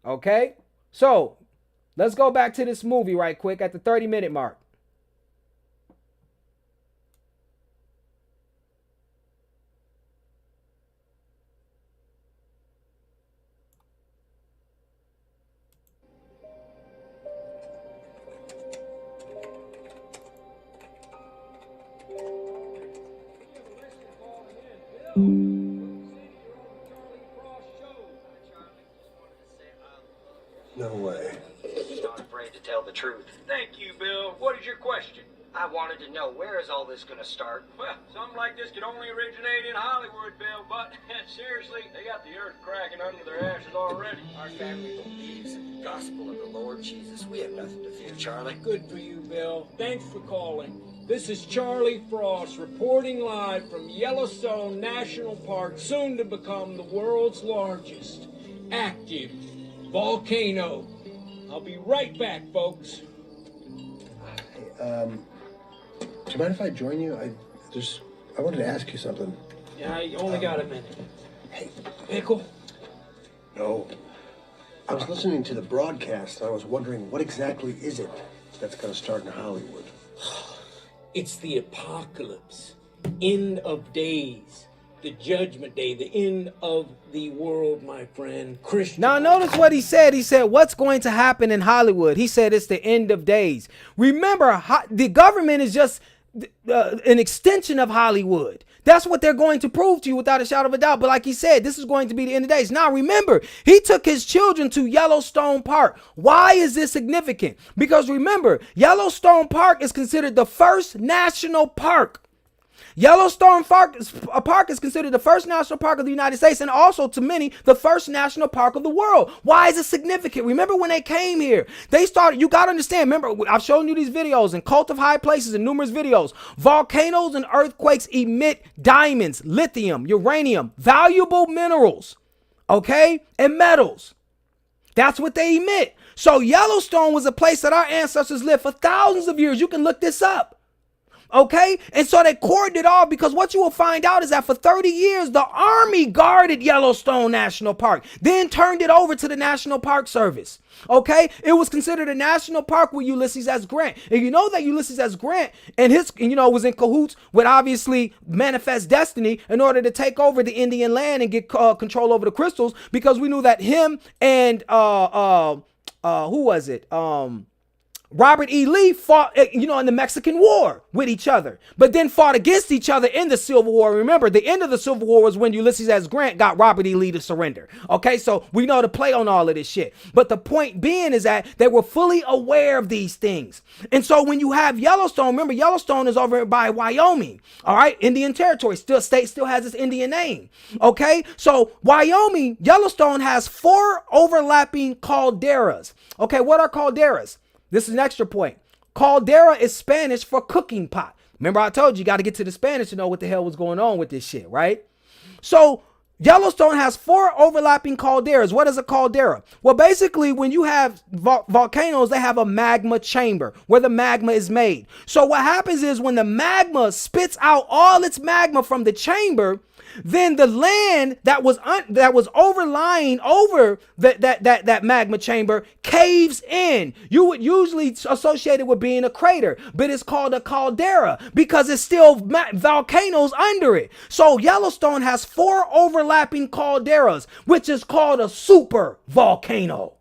Okay. So let's go back to this movie right quick at the 30-minute mark.
No way.
He's not afraid to tell the truth.
Thank you, Bill. What is your question?
I wanted to know, where is all this going to start?
Well, something like this could only originate in Hollywood, Bill, but seriously, they got the earth cracking under their ashes already.
Our family believes in the gospel of the Lord Jesus. We have nothing to fear, Charlie.
Good for you, Bill. Thanks for calling. This is Charlie Frost reporting live from Yellowstone National Park, soon to become the world's largest active volcano. I'll be right back, folks.
Hey, do you mind if I join you? I wanted to ask you something.
Yeah, I only got a minute.
Hey,
Pickle?
no. I was listening to the broadcast, and I was wondering, what exactly is it that's going to start in Hollywood?
It's the apocalypse. End of days. The judgment day. The end of the world, my friend. Christian.
Now notice what he said. He said, what's going to happen in Hollywood? He said it's the end of days. Remember, the government is just an extension of Hollywood. That's what they're going to prove to you without a shadow of a doubt. But like he said, this is going to be the end of days. Now remember, he took his children to Yellowstone Park. Why is this significant? Because remember, Yellowstone Park is considered the first national park. Yellowstone Park is considered the first national park of the United States, and also to many the first national park of the world. Why is it significant? Remember when they came here, they started, you got to understand, remember I've shown you these videos in Cult of High Places and numerous videos. Volcanoes and earthquakes emit diamonds, lithium, uranium, valuable minerals, okay, and metals. That's what they emit. So Yellowstone was a place that our ancestors lived for thousands of years. You can look this up. Okay, and so they cordoned it off, because what you will find out is that for 30 years, the Army guarded Yellowstone National Park, then turned it over to the National Park Service. Okay, it was considered a national park with Ulysses S. Grant. And you know that Ulysses S. Grant and was in cahoots with obviously Manifest Destiny in order to take over the Indian land and get control over the crystals, because we knew that him and who was it? Robert E. Lee fought, in the Mexican War with each other, but then fought against each other in the Civil War. Remember, the end of the Civil War was when Ulysses S. Grant got Robert E. Lee to surrender. Okay, so we know the play on all of this shit. But the point being is that they were fully aware of these things. And so when you have Yellowstone, remember, Yellowstone is over by Wyoming. All right, Indian Territory, state still has its Indian name. Okay, so Wyoming, Yellowstone has 4 overlapping calderas. Okay, what are calderas? This is an extra point. Caldera is Spanish for cooking pot. Remember I told you got to get to the Spanish to know what the hell was going on with this shit, right? So Yellowstone has 4 overlapping calderas. What is a caldera? Well, basically, when you have volcanoes, they have a magma chamber where the magma is made. So what happens is when the magma spits out all its magma from the chamber, then the land that was overlying over that magma chamber caves in. You would usually associate it with being a crater, but it's called a caldera because it's still volcanoes under it. So Yellowstone has 4 overlapping calderas, which is called a super volcano.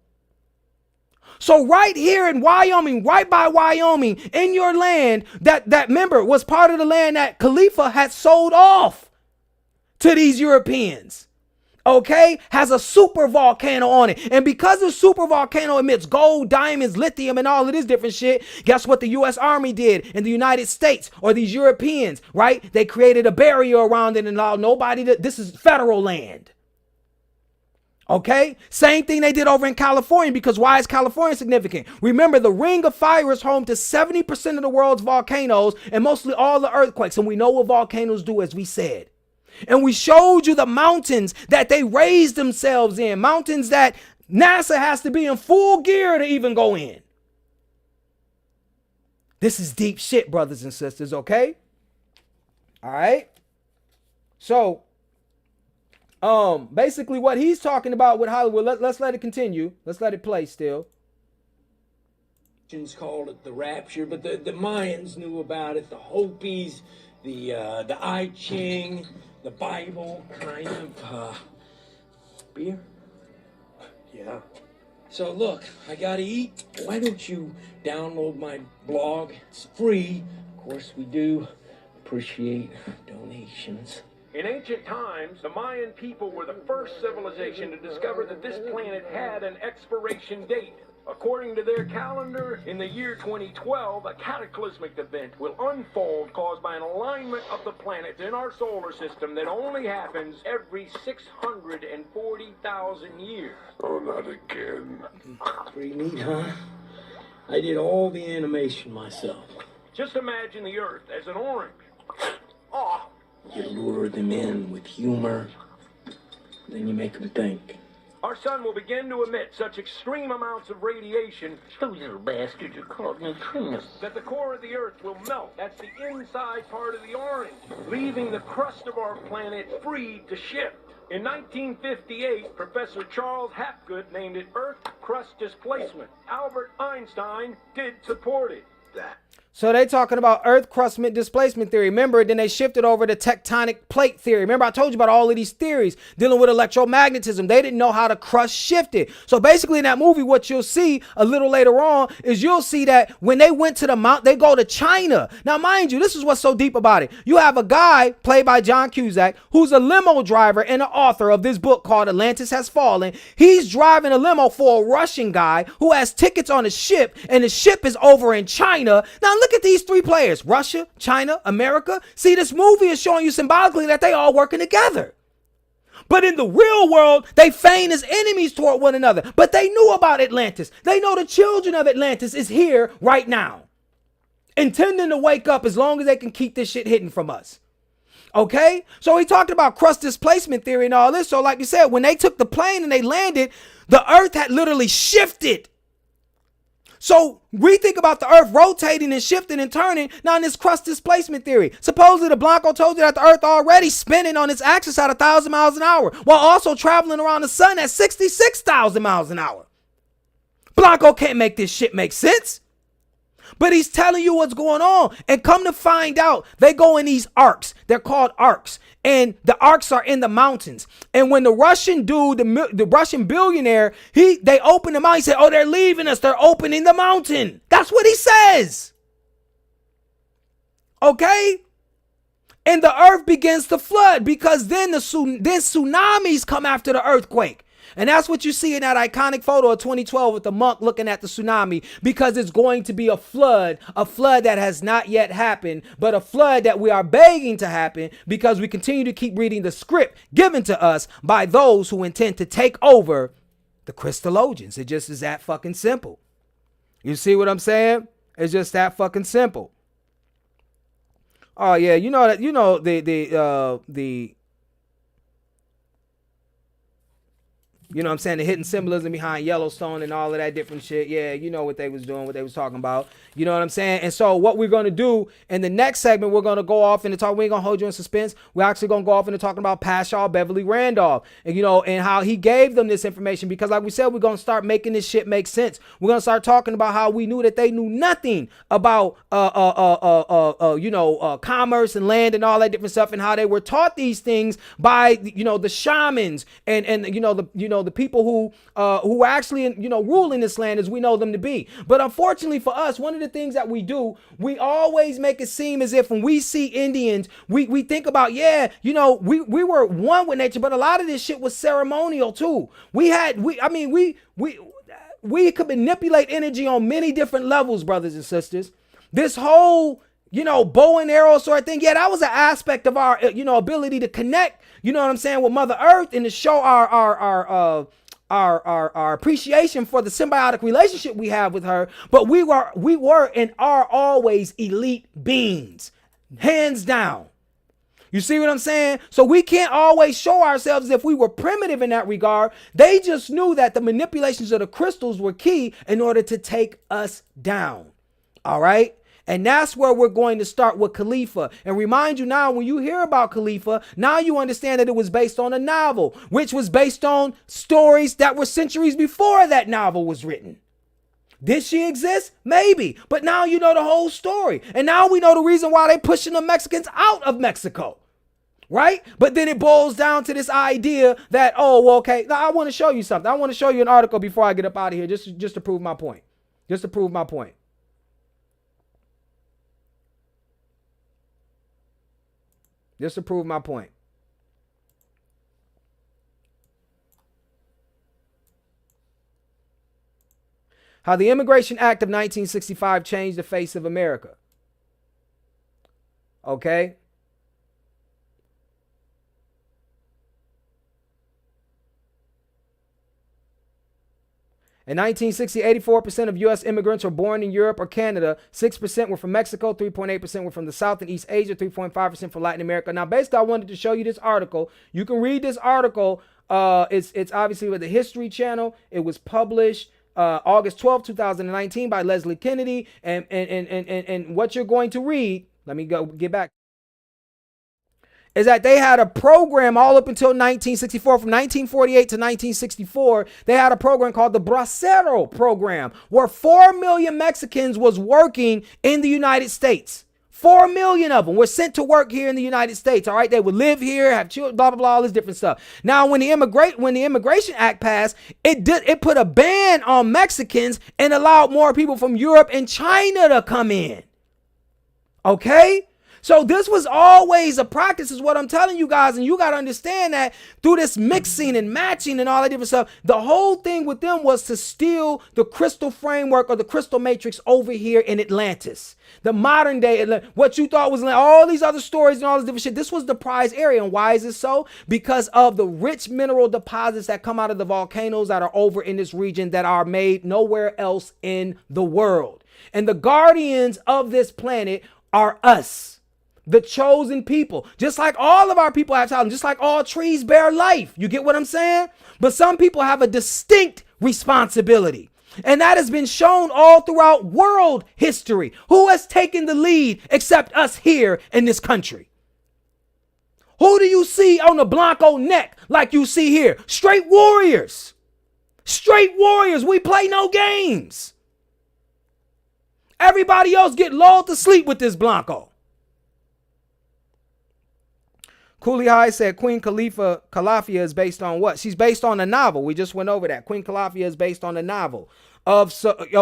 So right here in Wyoming, right by Wyoming, in your land, that member was part of the land that Calafia had sold off to these Europeans, okay, has a super volcano on it. And because the super volcano emits gold, diamonds, lithium, and all of this different shit, guess what the U.S. Army did in the United States, or these Europeans, right? They created a barrier around it and allowed nobody to, this is federal land. Okay, same thing they did over in California, because why is California significant? Remember, the Ring of Fire is home to 70% of the world's volcanoes and mostly all the earthquakes. And we know what volcanoes do, as we said. And we showed you the mountains that they raised themselves in, mountains that NASA has to be in full gear to even go in. This is deep shit, brothers and sisters, okay? All right. So, basically what he's talking about with Hollywood, let's let it continue. Let's let it play still.
Called it the rapture, but the Mayans knew about it, the Hopis, the I Ching, the Bible, kind of, beer? Yeah. So look, I gotta eat. Why don't you download my blog? It's free. Of course we do appreciate donations. In ancient times, the Mayan people were the first civilization to discover that this planet had an expiration date. According to their calendar, in the year 2012, a cataclysmic event will unfold caused by an alignment of the planets in our solar system that only happens every 640,000 years.
Oh, not again.
Pretty neat, huh? I did all the animation myself. Just imagine the Earth as an orange. Oh. You lure them in with humor, then you make them think. Our sun will begin to emit such extreme amounts of radiation, those little bastards are called neutrinos, that the core of the Earth will melt. That's the inside part of the orange, leaving the crust of our planet free to shift. In 1958, Professor Charles Hapgood named it Earth crust displacement. Albert Einstein did support it.
So they talking about Earth crust displacement theory. Remember, then they shifted over to tectonic plate theory. Remember, I told you about all of these theories dealing with electromagnetism. They didn't know how the crust shifted. So basically in that movie, what you'll see a little later on is you'll see that when they went to the mount, they go to China. Now, mind you, this is what's so deep about it. You have a guy played by John Cusack who's a limo driver and an author of this book called Atlantis Has Fallen. He's driving a limo for a Russian guy who has tickets on a ship, and the ship is over in China. Now, look at these 3 players, Russia, China, America. See, this movie is showing you symbolically that they all working together. But in the real world, they feign as enemies toward one another. But they knew about Atlantis. They know the children of Atlantis is here right now, intending to wake up as long as they can keep this shit hidden from us. Okay? So he talked about crust displacement theory and all this. So like you said, when they took the plane and they landed, the Earth had literally shifted. So we think about the Earth rotating and shifting and turning now in this crust displacement theory. Supposedly the Blanco told you that the Earth already spinning on its axis at 1,000 miles an hour while also traveling around the sun at 66,000 miles an hour. Blanco can't make this shit make sense. But he's telling you what's going on. And come to find out, they go in these arcs. They're called arcs. And the arcs are in the mountains. And when the Russian dude, the Russian billionaire, they open them out. He said, oh, they're leaving us. They're opening the mountain. That's what he says. Okay? And the earth begins to flood because then tsunamis come after the earthquake. And that's what you see in that iconic photo of 2012 with the monk looking at the tsunami, because it's going to be a flood that has not yet happened, but a flood that we are begging to happen because we continue to keep reading the script given to us by those who intend to take over the Christologians. It just is that fucking simple. You see what I'm saying? It's just that fucking simple. Oh yeah, You know what I'm saying? The hidden symbolism behind Yellowstone and all of that different shit. Yeah, you know what they was doing, what they was talking about. You know what I'm saying? And so what we're going to do in the next segment, we're going to go off into talk. We ain't going to hold you in suspense. We're actually going to go off into talking about Pashaw Beverly Randolph and, you know, and how he gave them this information, because like we said, we're going to start making this shit make sense. We're going to start talking about how we knew that they knew nothing about, commerce and land and all that different stuff, and how they were taught these things by, you know, the shamans and the people who actually, you know, ruling this land as we know them to be. But unfortunately for us, one of the things that we do, we always make it seem as if when we see Indians, we think about, yeah, you know, we were one with nature, but a lot of this shit was ceremonial too. We could manipulate energy on many different levels, brothers and sisters. This whole, you know, bow and arrow sort of thing, yeah, that was an aspect of our, you know, ability to connect, you know what I'm saying, with Mother Earth, and to show our appreciation for the symbiotic relationship we have with her. But we were and are always elite beings, hands down. You see what I'm saying? So we can't always show ourselves as if we were primitive in that regard. They just knew that the manipulations of the crystals were key in order to take us down. All right? And that's where we're going to start with Khalifa. And remind you now, when you hear about Khalifa, now you understand that it was based on a novel, which was based on stories that were centuries before that novel was written. Did she exist? Maybe. But now you know the whole story. And now we know the reason why they're pushing the Mexicans out of Mexico. Right? But then it boils down to this idea that, oh, well, okay, now I want to show you something. I want to show you an article before I get up out of here, just to prove my point. Just to prove my point. Just to prove my point. How the Immigration Act of 1965 changed the face of America. Okay? In 1960, 84% of U.S. immigrants were born in Europe or Canada. 6% were from Mexico. 3.8% were from the South and East Asia. 3.5% from Latin America. Now, basically, I wanted to show you this article. You can read this article. It's obviously with the History Channel. It was published August 12, 2019 by Leslie Kennedy. And what you're going to read, let me get back, is that they had a program all up until 1964. From 1948 to 1964, they had a program called the Bracero program, where 4 million Mexicans was working in the United States. 4 million of them were sent to work here in the United States. All right, they would live here, have children, blah blah blah, all this different stuff. Now, when the Immigration Act passed, it put a ban on Mexicans and allowed more people from Europe and China to come in. Okay. So this was always a practice, is what I'm telling you guys. And you got to understand that through this mixing and matching and all that different stuff, the whole thing with them was to steal the crystal framework or the crystal matrix over here in Atlantis. The modern day, what you thought was all these other stories and all this different shit. This was the prize area. And why is it so? Because of the rich mineral deposits that come out of the volcanoes that are over in this region that are made nowhere else in the world. And the guardians of this planet are us. The chosen people. Just like all of our people have talent, just like all trees bear life. You get what I'm saying? But some people have a distinct responsibility. And that has been shown all throughout world history. Who has taken the lead except us here in this country? Who do you see on the Blanco neck like you see here? Straight warriors. Straight warriors. We play no games. Everybody else get lulled to sleep with this Blanco. Cooley High said Queen Calafia is based on what? She's based on a novel. We just went over that. Queen Calafia is based on a novel of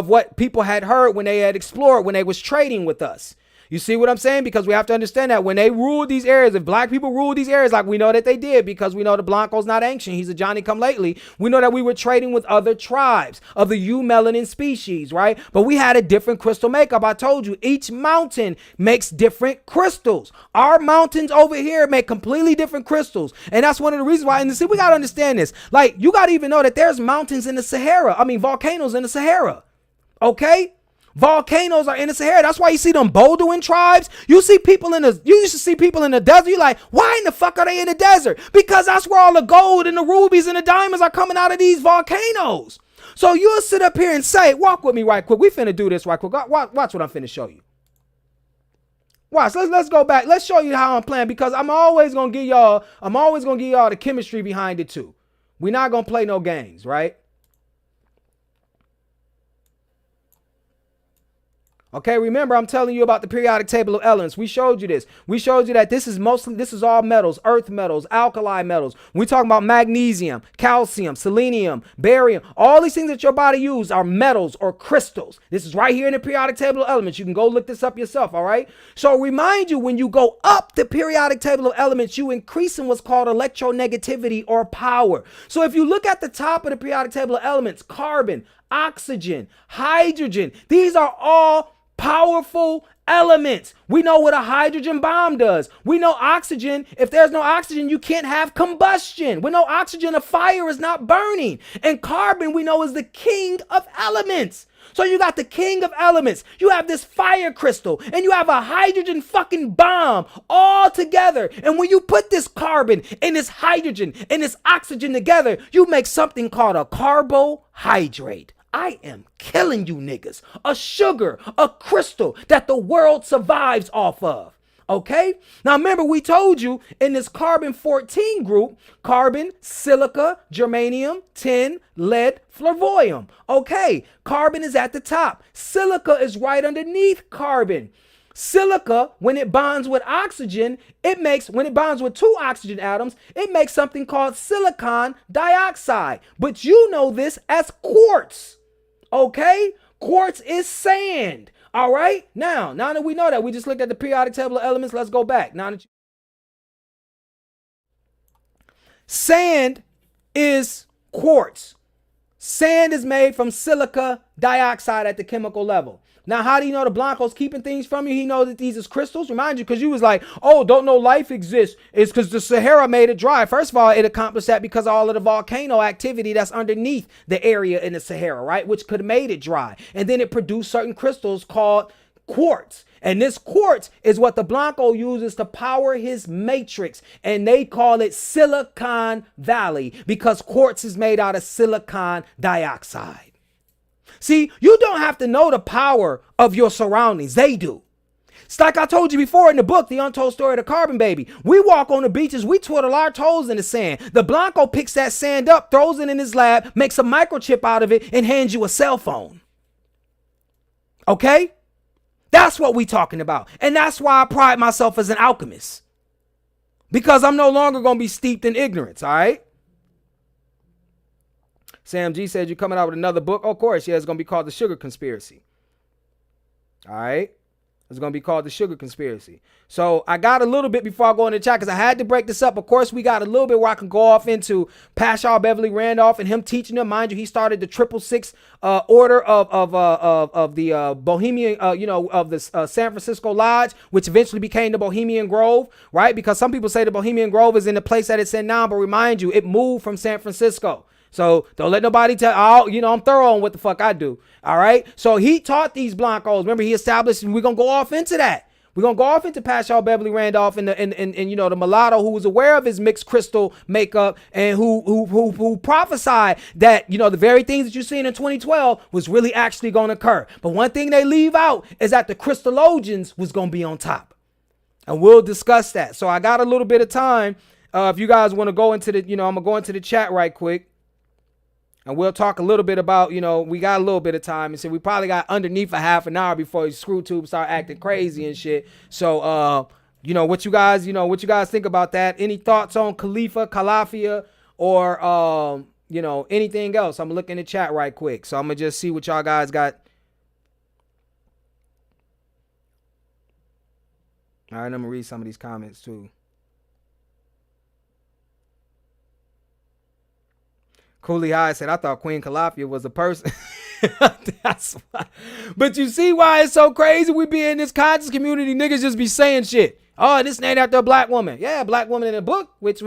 what people had heard when they had explored, when they was trading with us. You see what I'm saying? Because we have to understand that when they ruled these areas, if black people ruled these areas like we know that they did, because we know the Blanco's not ancient, he's a Johnny come lately, we know that we were trading with other tribes of the eumelanin species, right? But we had a different crystal makeup. I told you, each mountain makes different crystals. Our mountains over here make completely different crystals. And that's one of the reasons why, and see, we got to understand this. Like, you got to even know that there's mountains in the Sahara. I mean, volcanoes in the Sahara. Okay? Volcanoes are in the Sahara. That's why you see them bouldering tribes. You used to see people in the desert. You're like, why in the fuck are they in the desert? Because that's where all the gold and the rubies and the diamonds are coming out of these volcanoes. So you'll sit up here and say, walk with me right quick. We finna do this right quick. Watch what I'm finna show you. Watch, let's go back. Let's show you how I'm playing, because I'm always gonna give y'all the chemistry behind it too. We're not gonna play no games, right? Okay, remember, I'm telling you about the periodic table of elements. We showed you this. We showed you that this is all metals, earth metals, alkali metals. We talking about magnesium, calcium, selenium, barium. All these things that your body uses are metals or crystals. This is right here in the periodic table of elements. You can go look this up yourself, all right? So remind you, when you go up the periodic table of elements, you increase in what's called electronegativity or power. So if you look at the top of the periodic table of elements, carbon, oxygen, hydrogen, these are all powerful elements. We know what a hydrogen bomb does. We know oxygen. If there's no oxygen, you can't have combustion. We know oxygen, a fire is not burning. And carbon, we know, is the king of elements. So you got the king of elements. You have this fire crystal, and you have a hydrogen fucking bomb all together. And when you put this carbon and this hydrogen and this oxygen together, you make something called a carbohydrate. I am killing you niggas. A sugar, a crystal that the world survives off of. Okay? Now remember, we told you in this carbon 14 group, carbon, silica, germanium, tin, lead, flavorium. Okay, carbon is at the top. Silica is right underneath carbon. Silica, when it bonds with oxygen, when it bonds with two oxygen atoms, it makes something called silicon dioxide. But you know this as quartz. Okay? Quartz is sand. All right? Now that we know that, we just looked at the periodic table of elements. Let's go back. Sand is quartz. Sand is made from silica dioxide at the chemical level. Now, how do you know the Blanco's keeping things from you? He knows that these is crystals. Remind you, because you was like, oh, don't know life exists. It's because the Sahara made it dry. First of all, it accomplished that because of all of the volcano activity that's underneath the area in the Sahara, right? Which could have made it dry. And then it produced certain crystals called quartz. And this quartz is what the Blanco uses to power his matrix. And they call it Silicon Valley because quartz is made out of silicon dioxide. See, you don't have to know the power of your surroundings. They do. It's like I told you before in the book, The Untold Story of the Carbon Baby. We walk on the beaches, we twiddle our toes in the sand. The Blanco picks that sand up, throws it in his lab, makes a microchip out of it, and hands you a cell phone. Okay? That's what we talking about. And that's why I pride myself as an alchemist. Because I'm no longer going to be steeped in ignorance, all right? Sam G said you're coming out with another book. Oh, of course, yeah, it's going to be called The Sugar Conspiracy. All right? It's going to be called The Sugar Conspiracy. So I got a little bit before I go into the chat because I had to break this up. Of course, we got a little bit where I can go off into Pascal Beverly Randolph and him teaching them. Mind you, he started the 666 order of the Bohemian, of the San Francisco Lodge, which eventually became the Bohemian Grove, right? Because some people say the Bohemian Grove is in the place that it's in now, but remind you, it moved from San Francisco. So don't let nobody tell, I'm thorough on what the fuck I do. All right. So he taught these Blancos. Remember, he established, and we're going to go off into that. We're going to go off into Pascal Beverly Randolph and the mulatto who was aware of his mixed crystal makeup and who prophesied that, the very things that you're seeing in 2012 was really actually going to occur. But one thing they leave out is that the crystallogians was going to be on top. And we'll discuss that. So I got a little bit of time. If you guys want to go into the, I'm going to go into the chat right quick. And we'll talk a little bit about, we got a little bit of time. And so we probably got underneath a half an hour before ScrewTube start acting crazy and shit. So, what you guys think about that? Any thoughts on Calafia or, anything else? I'm looking in the chat right quick. So I'm going to just see what y'all guys got. All right, I'm going to read some of these comments too. Cooley High said, I thought Queen Calafia was a person. That's why. But you see why it's so crazy? We be in this conscious community, niggas just be saying shit. Oh, this named after a black woman. Yeah, a black woman in a book, which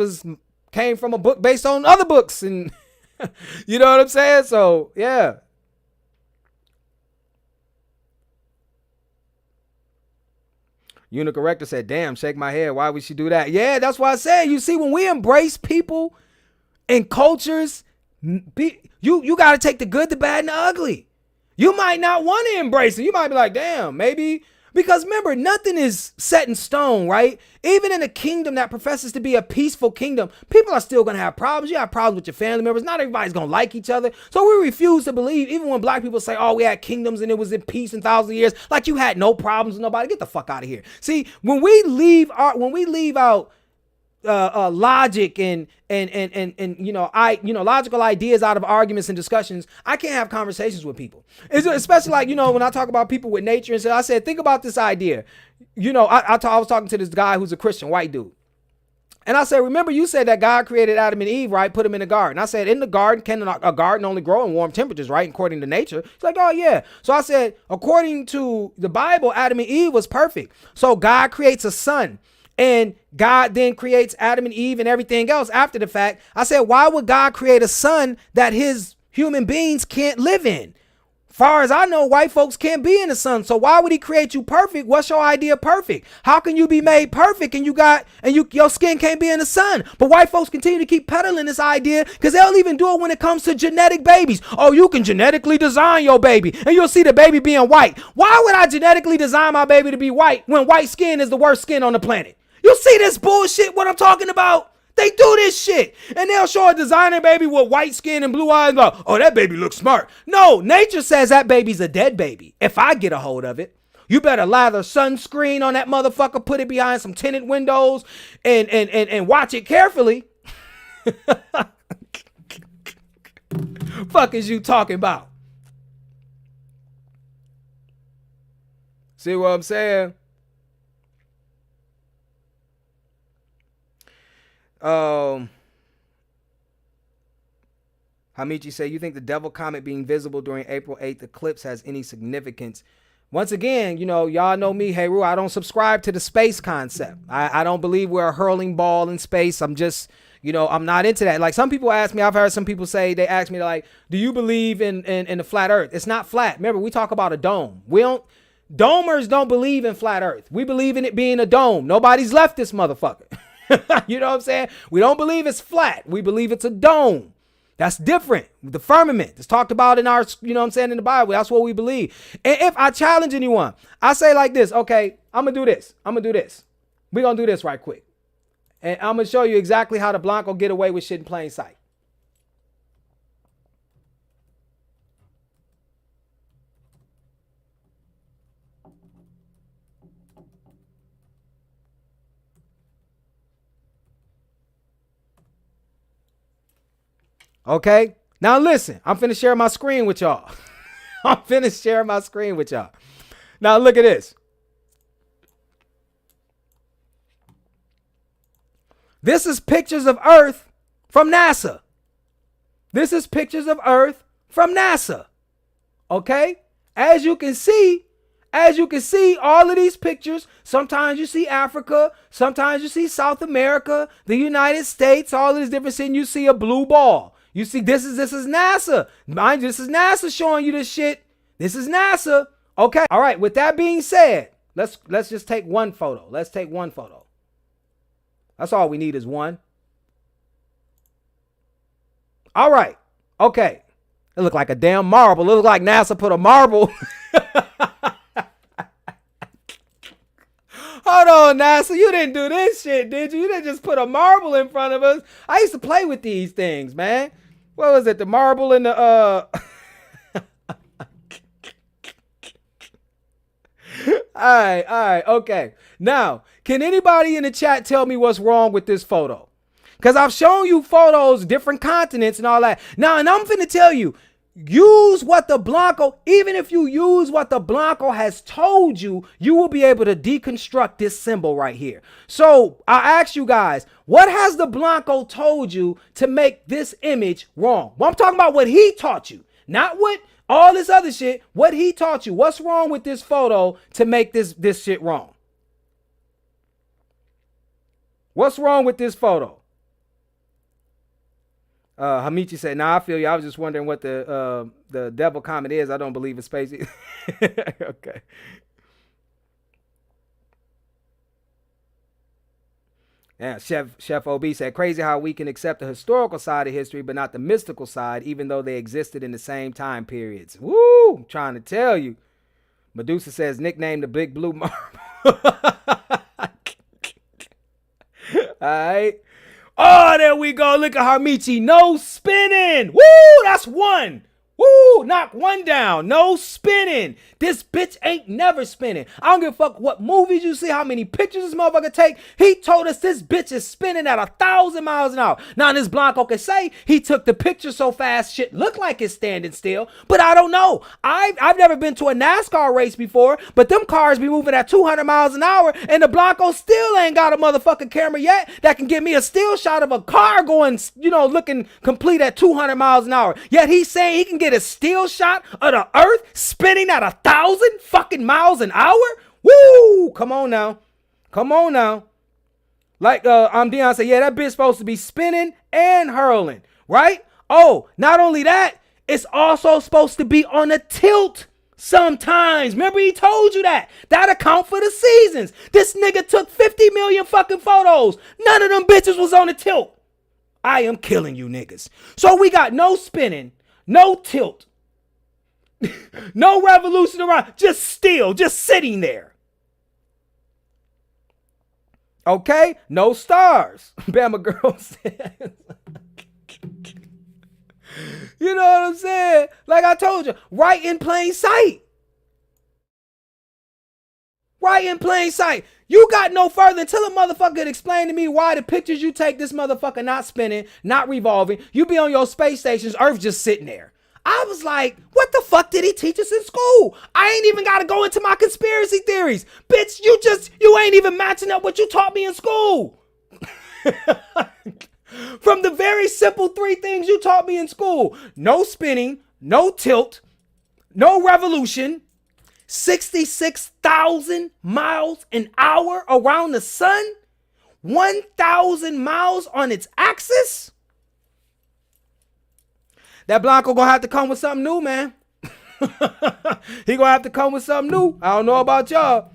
came from a book based on other books. And you know what I'm saying? So, yeah. Unica Rector said, damn, shake my head. Why would she do that? Yeah, that's why I said, you see, when we embrace people and cultures, you got to take the good, the bad, and the ugly. You might not want to embrace it. You might be like, damn, maybe. Because remember, nothing is set in stone, right? Even in a kingdom that professes to be a peaceful kingdom, people are still going to have problems. You have problems with your family members. Not everybody's going to like each other. So we refuse to believe, even when black people say, oh, we had kingdoms and it was in peace in thousands of years, like you had no problems with nobody. Get the fuck out of here. See, when we leave out logic and logical ideas out of arguments and discussions, I can't have conversations with people. Especially like, when I talk about people with nature and so I said, think about this idea. I was talking to this guy who's a Christian white dude. And I said, remember you said that God created Adam and Eve, right? Put them in the garden. I said, in the garden, can a garden only grow in warm temperatures, right? According to nature. He's like, oh yeah. So I said, according to the Bible, Adam and Eve was perfect. So God creates a sun. And God then creates Adam and Eve and everything else after the fact. I said, why would God create a sun that his human beings can't live in? Far as I know, white folks can't be in the sun. So why would he create you perfect? What's your idea of perfect? How can you be made perfect and your skin can't be in the sun? But white folks continue to keep peddling this idea because they'll even do it when it comes to genetic babies. Oh, you can genetically design your baby and you'll see the baby being white. Why would I genetically design my baby to be white when white skin is the worst skin on the planet? You see this bullshit, what I'm talking about? They do this shit. And they'll show a designer baby with white skin and blue eyes and go, oh, that baby looks smart. No, nature says that baby's a dead baby. If I get a hold of it, you better lather sunscreen on that motherfucker, put it behind some tinted windows and watch it carefully. Fuck is you talking about? See what I'm saying? Hamichi say, you think the devil comet being visible during April 8th eclipse has any significance? Once again, y'all know me, Heru, I don't subscribe to the space concept. I don't believe we're a hurling ball in space. I'm just, I'm not into that. Like some people ask me, I've heard some people say, they ask me like, do you believe in the flat earth? It's not flat. Remember, we talk about a dome. Domers don't believe in flat earth. We believe in it being a dome. Nobody's left this motherfucker. You know what I'm saying? We don't believe it's flat. We believe it's a dome. That's different. The firmament is talked about in our, in the Bible. That's what we believe. And if I challenge anyone, I say like this, okay, I'm going to do this. We're going to do this right quick. And I'm going to show you exactly how the Blanco get away with shit in plain sight. Okay, now listen, I'm finna share my screen with y'all. Now look at this. This is pictures of Earth from NASA. Okay, as you can see, all of these pictures, sometimes you see Africa, sometimes you see South America, the United States, all of these different things, you see a blue ball. You see, this is NASA. Mind you, this is NASA showing you this shit. This is NASA. Okay. All right. With that being said, let's just take one photo. Let's take one photo. That's all we need is one. All right. Okay. It looked like a damn marble. It looked like NASA put a marble. Hold on, NASA. You didn't do this shit, did you? You didn't just put a marble in front of us. I used to play with these things, man. What was it? The marble and the All right, okay. Now, can anybody in the chat tell me what's wrong with this photo? Because I've shown you photos, different continents and all that. Now, and I'm finna tell you, use what the Blanco, even if you use what the Blanco has told you, you will be able to deconstruct this symbol right here. So I ask you guys, what has the Blanco told you to make this image wrong? Well, I'm talking about what he taught you, not what all this other shit, what he taught you. What's wrong with this photo to make this shit wrong? What's wrong with this photo? Hamichi said, nah, I feel you. I was just wondering what the devil comet is. I don't believe in space. Okay. Yeah, Chef OB said, crazy how we can accept the historical side of history, but not the mystical side, even though they existed in the same time periods. Woo! I'm trying to tell you. Medusa says, nicknamed the Big Blue Marble. All right. Oh, there we go. Look at Harmichi. No spinning. Woo! That's one. Woo! Knock one down. No spinning. This bitch ain't never spinning. I don't give a fuck what movies you see, how many pictures this motherfucker take. He told us this bitch is spinning at 1,000 miles an hour. Now, this Blanco can say he took the picture so fast shit look like it's standing still, but I don't know. I've never been to a NASCAR race before, but them cars be moving at 200 miles an hour, and the Blanco still ain't got a motherfucking camera yet that can give me a still shot of a car going, looking complete at 200 miles an hour. Yet he's saying he can get a still shot of the earth spinning at 1,000 fucking miles an hour. Woo! Come on now. Like Dion said, yeah, that bitch supposed to be spinning and hurling, right? Oh, not only that, it's also supposed to be on a tilt sometimes. Remember he told you that. That account for the seasons. This nigga took 50 million fucking photos. None of them bitches was on a tilt. I am killing you niggas. So we got no spinning, no tilt, no revolution around, just still, just sitting there. Okay? No stars. Bama girl says. You know what I'm saying? Like I told you, right in plain sight. Right in plain sight. You got no further until a motherfucker could explain to me why the pictures you take, this motherfucker not spinning, not revolving. You be on your space stations, Earth just sitting there. I was like, what the fuck did he teach us in school? I ain't even got to go into my conspiracy theories. Bitch, you ain't even matching up what you taught me in school. From the very simple 3 things you taught me in school. No spinning, no tilt, no revolution, 66,000 miles an hour around the sun, 1,000 miles on its axis. That Blanco gonna have to come with something new, man. He gonna have to come with something new. I don't know about y'all.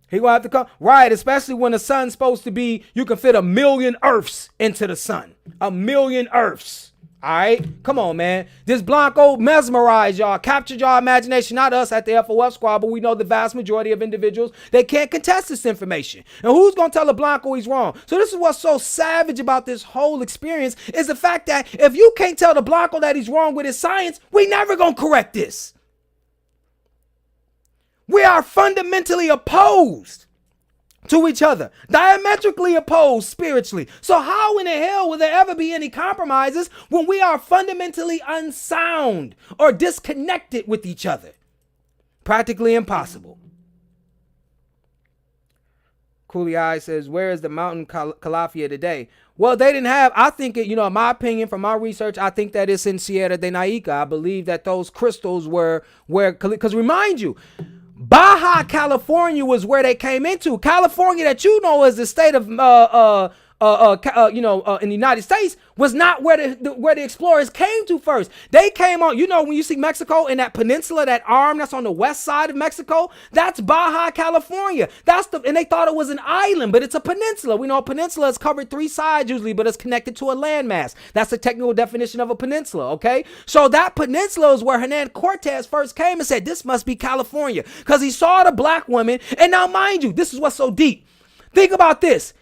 He gonna have to come. Right, especially when the sun's supposed to be, you can fit 1 million Earths into the sun. 1 million Earths. All right? Come on, man. This Blanco mesmerized y'all, captured y'all imagination. Not us at the FOF squad, but we know the vast majority of individuals, they can't contest this information. And who's going to tell a Blanco he's wrong? So this is what's so savage about this whole experience is the fact that if you can't tell the Blanco that he's wrong with his science, we never going to correct this. We are fundamentally opposed to each other, diametrically opposed spiritually. So how in the hell will there ever be any compromises when we are fundamentally unsound or disconnected with each other? Practically impossible. Coolie Eye says, where is the mountain Calafia today? Well, they didn't have, I think, in my opinion, from my research, I think that it's in Sierra de Naica. I believe that those crystals were where, because remind you, Baja California was where they came into. California, that is the state of in the United States, was not where the explorers came to first. They came on, when you see Mexico and that peninsula, that arm that's on the west side of Mexico, that's Baja California. And they thought it was an island, but it's a peninsula. We know a peninsula is covered 3 sides usually, but it's connected to a landmass. That's the technical definition of a peninsula, okay? So that peninsula is where Hernan Cortez first came and said, this must be California, because he saw the black woman. And now, mind you, this is what's so deep. Think about this.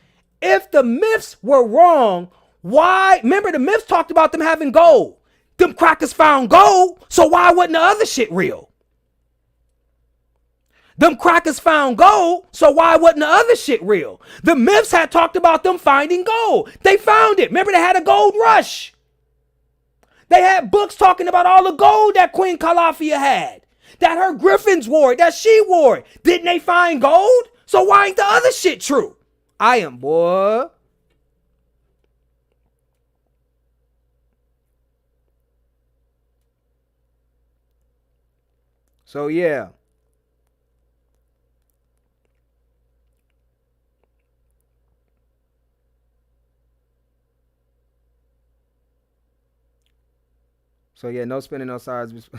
If the myths were wrong, why? Remember, the myths talked about them having gold. Them crackers found gold, so why wasn't the other shit real? Them crackers found gold, so why wasn't the other shit real? The myths had talked about them finding gold. They found it. Remember, they had a gold rush. They had books talking about all the gold that Queen Calafia had, that her griffins wore, that she wore. Didn't they find gold? So why ain't the other shit true? I am, boy. So, yeah. So, yeah, no spinning, no sides.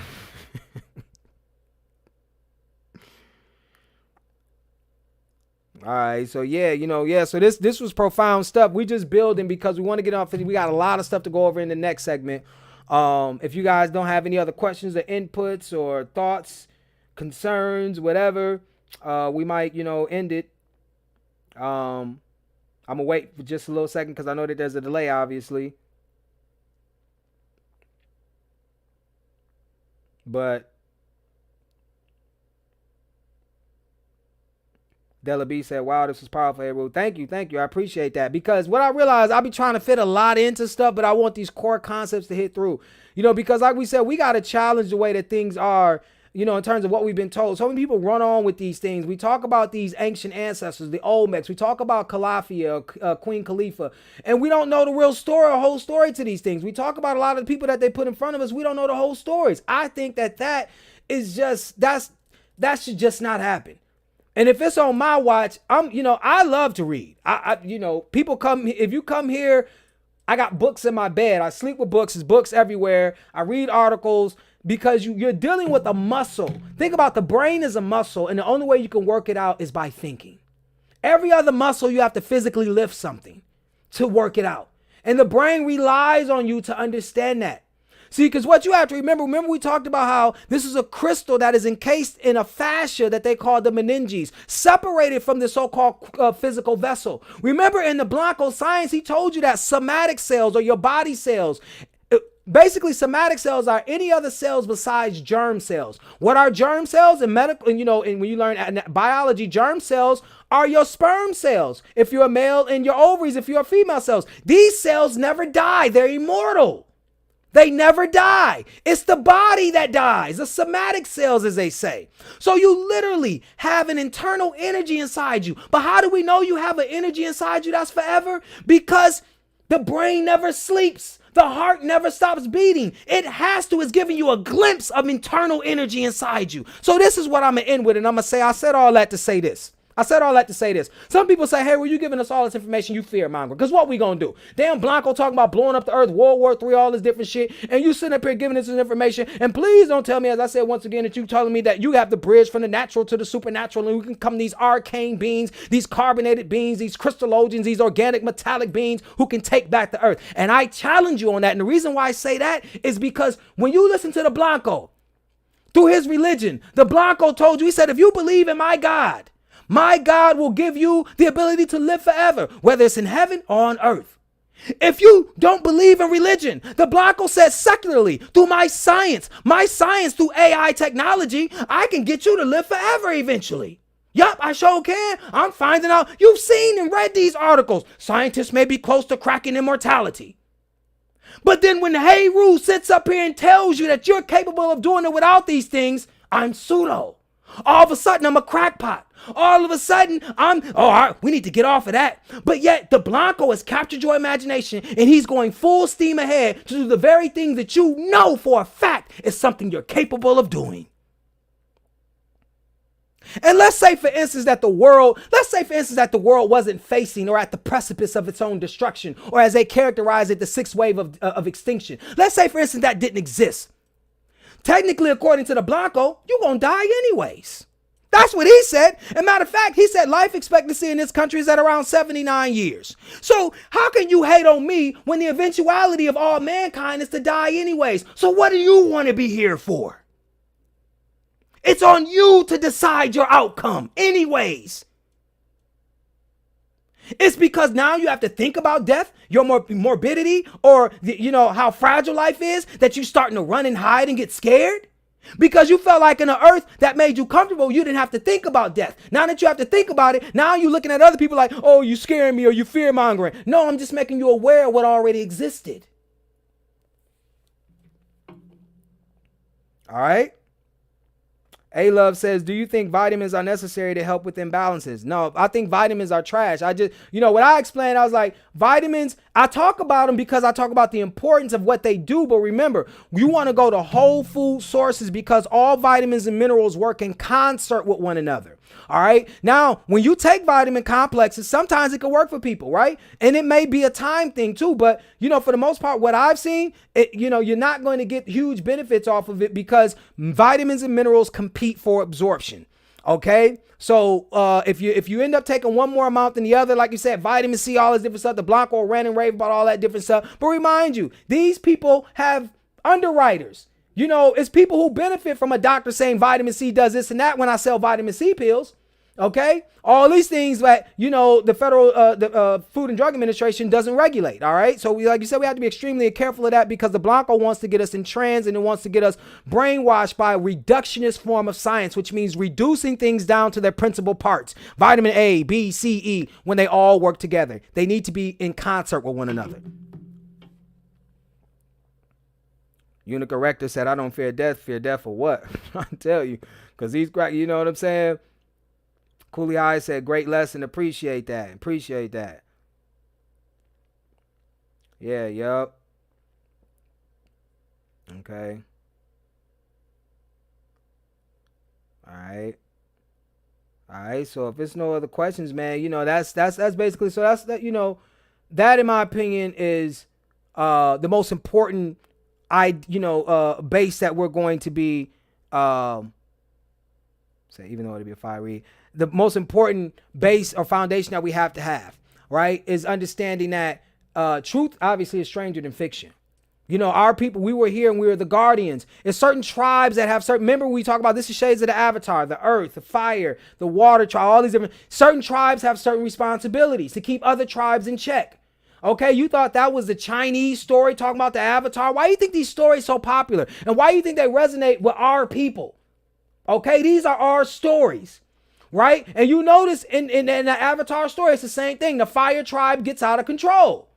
All All right, so yeah, so this was profound stuff. We just building because we want to get off. We got a lot of stuff to go over in the next segment. If you guys don't have any other questions or inputs or thoughts, concerns, whatever, we might, end it. I'm gonna wait for just a little second because I know that there's a delay, obviously. But Della B said, wow, this was powerful. Well, thank you. I appreciate that. Because what I realized, I'll be trying to fit a lot into stuff, but I want these core concepts to hit through. Because like we said, we got to challenge the way that things are, in terms of what we've been told. So many people run on with these things. We talk about these ancient ancestors, the Olmecs. We talk about Calafia, Queen Khalifa, and we don't know the real story or whole story to these things. We talk about a lot of the people that they put in front of us. We don't know the whole stories. I think that is just, that should just not happen. And if it's on my watch, I love to read. People come, if you come here, I got books in my bed. I sleep with books. There's books everywhere. I read articles because you're dealing with a muscle. Think about the brain is a muscle, and the only way you can work it out is by thinking. Every other muscle, you have to physically lift something to work it out. And the brain relies on you to understand that. See, because what you have to remember we talked about how this is a crystal that is encased in a fascia that they call the meninges, separated from the so-called physical vessel. Remember in the Blanco science, he told you that somatic cells or your body cells, basically somatic cells are any other cells besides germ cells. What are germ cells? In medical, and when you learn biology, germ cells are your sperm cells. If you're a male, and your ovaries, if you're a female cells. These cells never die. They're immortal. They never die. It's the body that dies, the somatic cells, as they say. So you literally have an internal energy inside you. But how do we know you have an energy inside you that's forever? Because the brain never sleeps. The heart never stops beating. It has to. It's giving you a glimpse of internal energy inside you. So this is what I'm going to end with. And I'm going to say, I said all that to say this. Some people say, hey, well, you giving us all this information, you fear monger. Because what we gonna do? Damn Blanco talking about blowing up the earth, World War III, all this different shit. And you sitting up here giving us this information. And please don't tell me, as I said once again, that you telling me that you have the bridge from the natural to the supernatural. And we can come these arcane beings, these carbonated beings, these crystallogens, these organic metallic beings who can take back the earth. And I challenge you on that. And the reason why I say that is because when you listen to the Blanco, through his religion, the Blanco told you, he said, if you believe in my God will give you the ability to live forever, whether it's in heaven or on earth. If you don't believe in religion, the Blanco says secularly, through my science through AI technology, I can get you to live forever eventually. Yup, I sure can. I'm finding out. You've seen and read these articles. Scientists may be close to cracking immortality. But then when Heru sits up here and tells you that you're capable of doing it without these things, I'm pseudo. All of a sudden, I'm a crackpot. All of a sudden, all right, we need to get off of that. But yet, the Blanco has captured your imagination, and he's going full steam ahead to do the very thing that you know for a fact is something you're capable of doing. And let's say, for instance, that the world wasn't facing or at the precipice of its own destruction, or as they characterize it, the sixth wave of extinction. Let's say, for instance, that didn't exist. Technically, according to the Blanco, you're going to die anyways. That's what he said. And matter of fact, he said life expectancy in this country is at around 79 years. So how can you hate on me when the eventuality of all mankind is to die anyways? So what do you want to be here for? It's on you to decide your outcome anyways. It's because now you have to think about death, your morbidity, or how fragile life is, that you're starting to run and hide and get scared. Because you felt like in an earth that made you comfortable, you didn't have to think about death. Now that you have to think about it, now you're looking at other people like, oh, you scaring me or you fear mongering. No, I'm just making you aware of what already existed. All right. A-Love says, do you think vitamins are necessary to help with imbalances? No, I think vitamins are trash. What I explained, I was like, vitamins, I talk about them because I talk about the importance of what they do. But remember, you want to go to whole food sources because all vitamins and minerals work in concert with one another. All right. Now, when you take vitamin complexes, sometimes it can work for people, right? And it may be a time thing too. But, for the most part, what I've seen, you're not going to get huge benefits off of it because vitamins and minerals compete for absorption. Okay, so if you end up taking one more amount than the other, like you said, vitamin C, all this different stuff, the Blanco ran and rave about all that different stuff. But remind you, these people have underwriters. You know, it's people who benefit from a doctor saying vitamin C does this and that when I sell vitamin C pills. Okay, all these things that, you know, the federal Food and Drug Administration doesn't regulate. All right, so like you said, we have to be extremely careful of that because the Blanco wants to get us entranced and it wants to get us brainwashed by a reductionist form of science, which means reducing things down to their principal parts. Vitamin A, B, C, E, when they all work together, they need to be in concert with one another. Unica Rector said, "I don't fear death. Fear death for what?" I tell you, because he's great. You know what I'm saying? Cooley High said, "Great lesson. Appreciate that. Appreciate that." Yeah, yup. Okay. All right. All right. So if there's no other questions, man, you know, that's basically, so that's that, you know, that in my opinion is the most important base that we're going to be say, even though it'd be a fire read, the most important base or foundation that we have to have, right, is understanding that truth obviously is stranger than fiction. You know, our people, we were here and we were the guardians. There's certain tribes that have certain, remember we talk about, this is shades of the Avatar, the earth, the fire, the water tribe, all these different, certain tribes have certain responsibilities to keep other tribes in check. Okay, you thought that was the Chinese story talking about the Avatar? Why do you think these stories so popular? And why do you think they resonate with our people? Okay, these are our stories, right? And you notice in the Avatar story, it's the same thing. The fire tribe gets out of control.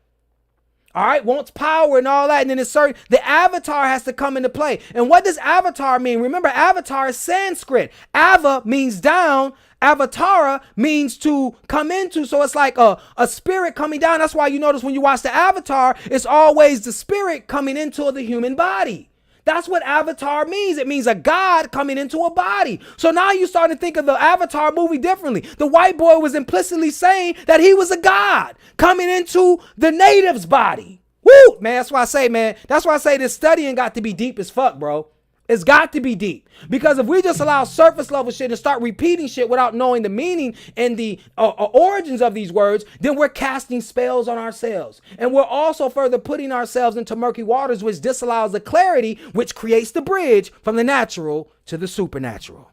All right, wants power and all that. And then it's certain, the Avatar has to come into play. And what does Avatar mean? Remember, Avatar is Sanskrit. Ava means down. Avatara means to come into. So it's like a spirit coming down. That's why you notice when you watch the Avatar, it's always the spirit coming into the human body. That's what Avatar means. It means a god coming into a body. So now you start to think of the Avatar movie differently. The white boy was implicitly saying that he was a god coming into the native's body. Woo! Man, that's why I say, man, that's why I say this studying got to be deep as fuck, bro. It's got to be deep. Because if we just allow surface level shit and start repeating shit without knowing the meaning and the origins of these words, then we're casting spells on ourselves. And we're also further putting ourselves into murky waters, which disallows the clarity, which creates the bridge from the natural to the supernatural.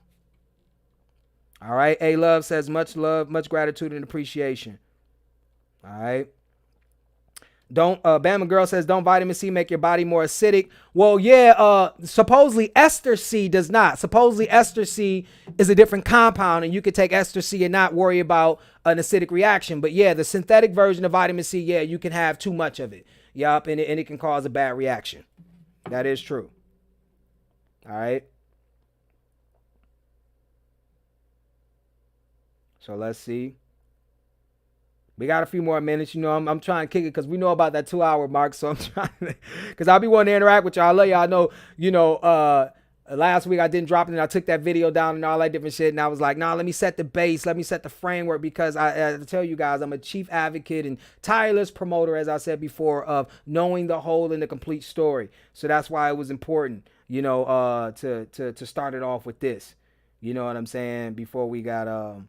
All right. A Love says, much love, much gratitude and appreciation. All right. Don't Bama Girl says, don't vitamin C make your body more acidic? Well, yeah, supposedly Ester C does not. Supposedly Ester C is a different compound and you could take Ester C and not worry about an acidic reaction. But yeah, the synthetic version of vitamin C, yeah, you can have too much of it. Yup, and it can cause a bad reaction. That is true. All right. So let's see. We got a few more minutes. You know, I'm trying to kick it because we know about that 2-hour mark. So I'm trying to, because I'll be wanting to interact with y'all. I love y'all. I know, you know, last week I didn't drop it and I took that video down and all that different shit. And I was like, nah, let me set the base. Let me set the framework because I tell you guys, I'm a chief advocate and tireless promoter, as I said before, of knowing the whole and the complete story. So that's why it was important, you know, to start it off with this. You know what I'm saying? Before we got,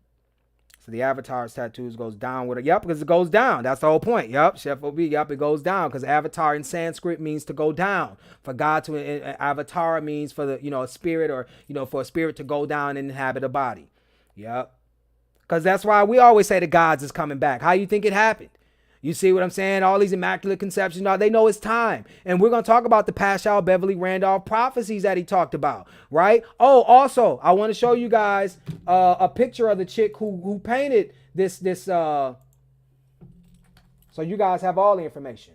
so the Avatar's tattoos goes down with it. Yep, because it goes down. That's the whole point. Yep, Chef OB. Yep, it goes down because Avatar in Sanskrit means to go down. For God to Avatar means for the, you know, a spirit, or, you know, for a spirit to go down and inhabit a body. Yep, because that's why we always say the gods is coming back. How you think it happened? You see what I'm saying? All these immaculate conceptions, they know it's time. And we're going to talk about the Paschal Beverly Randolph prophecies that he talked about, right? Oh, also, I want to show you guys a picture of the chick who painted this. So you guys have all the information.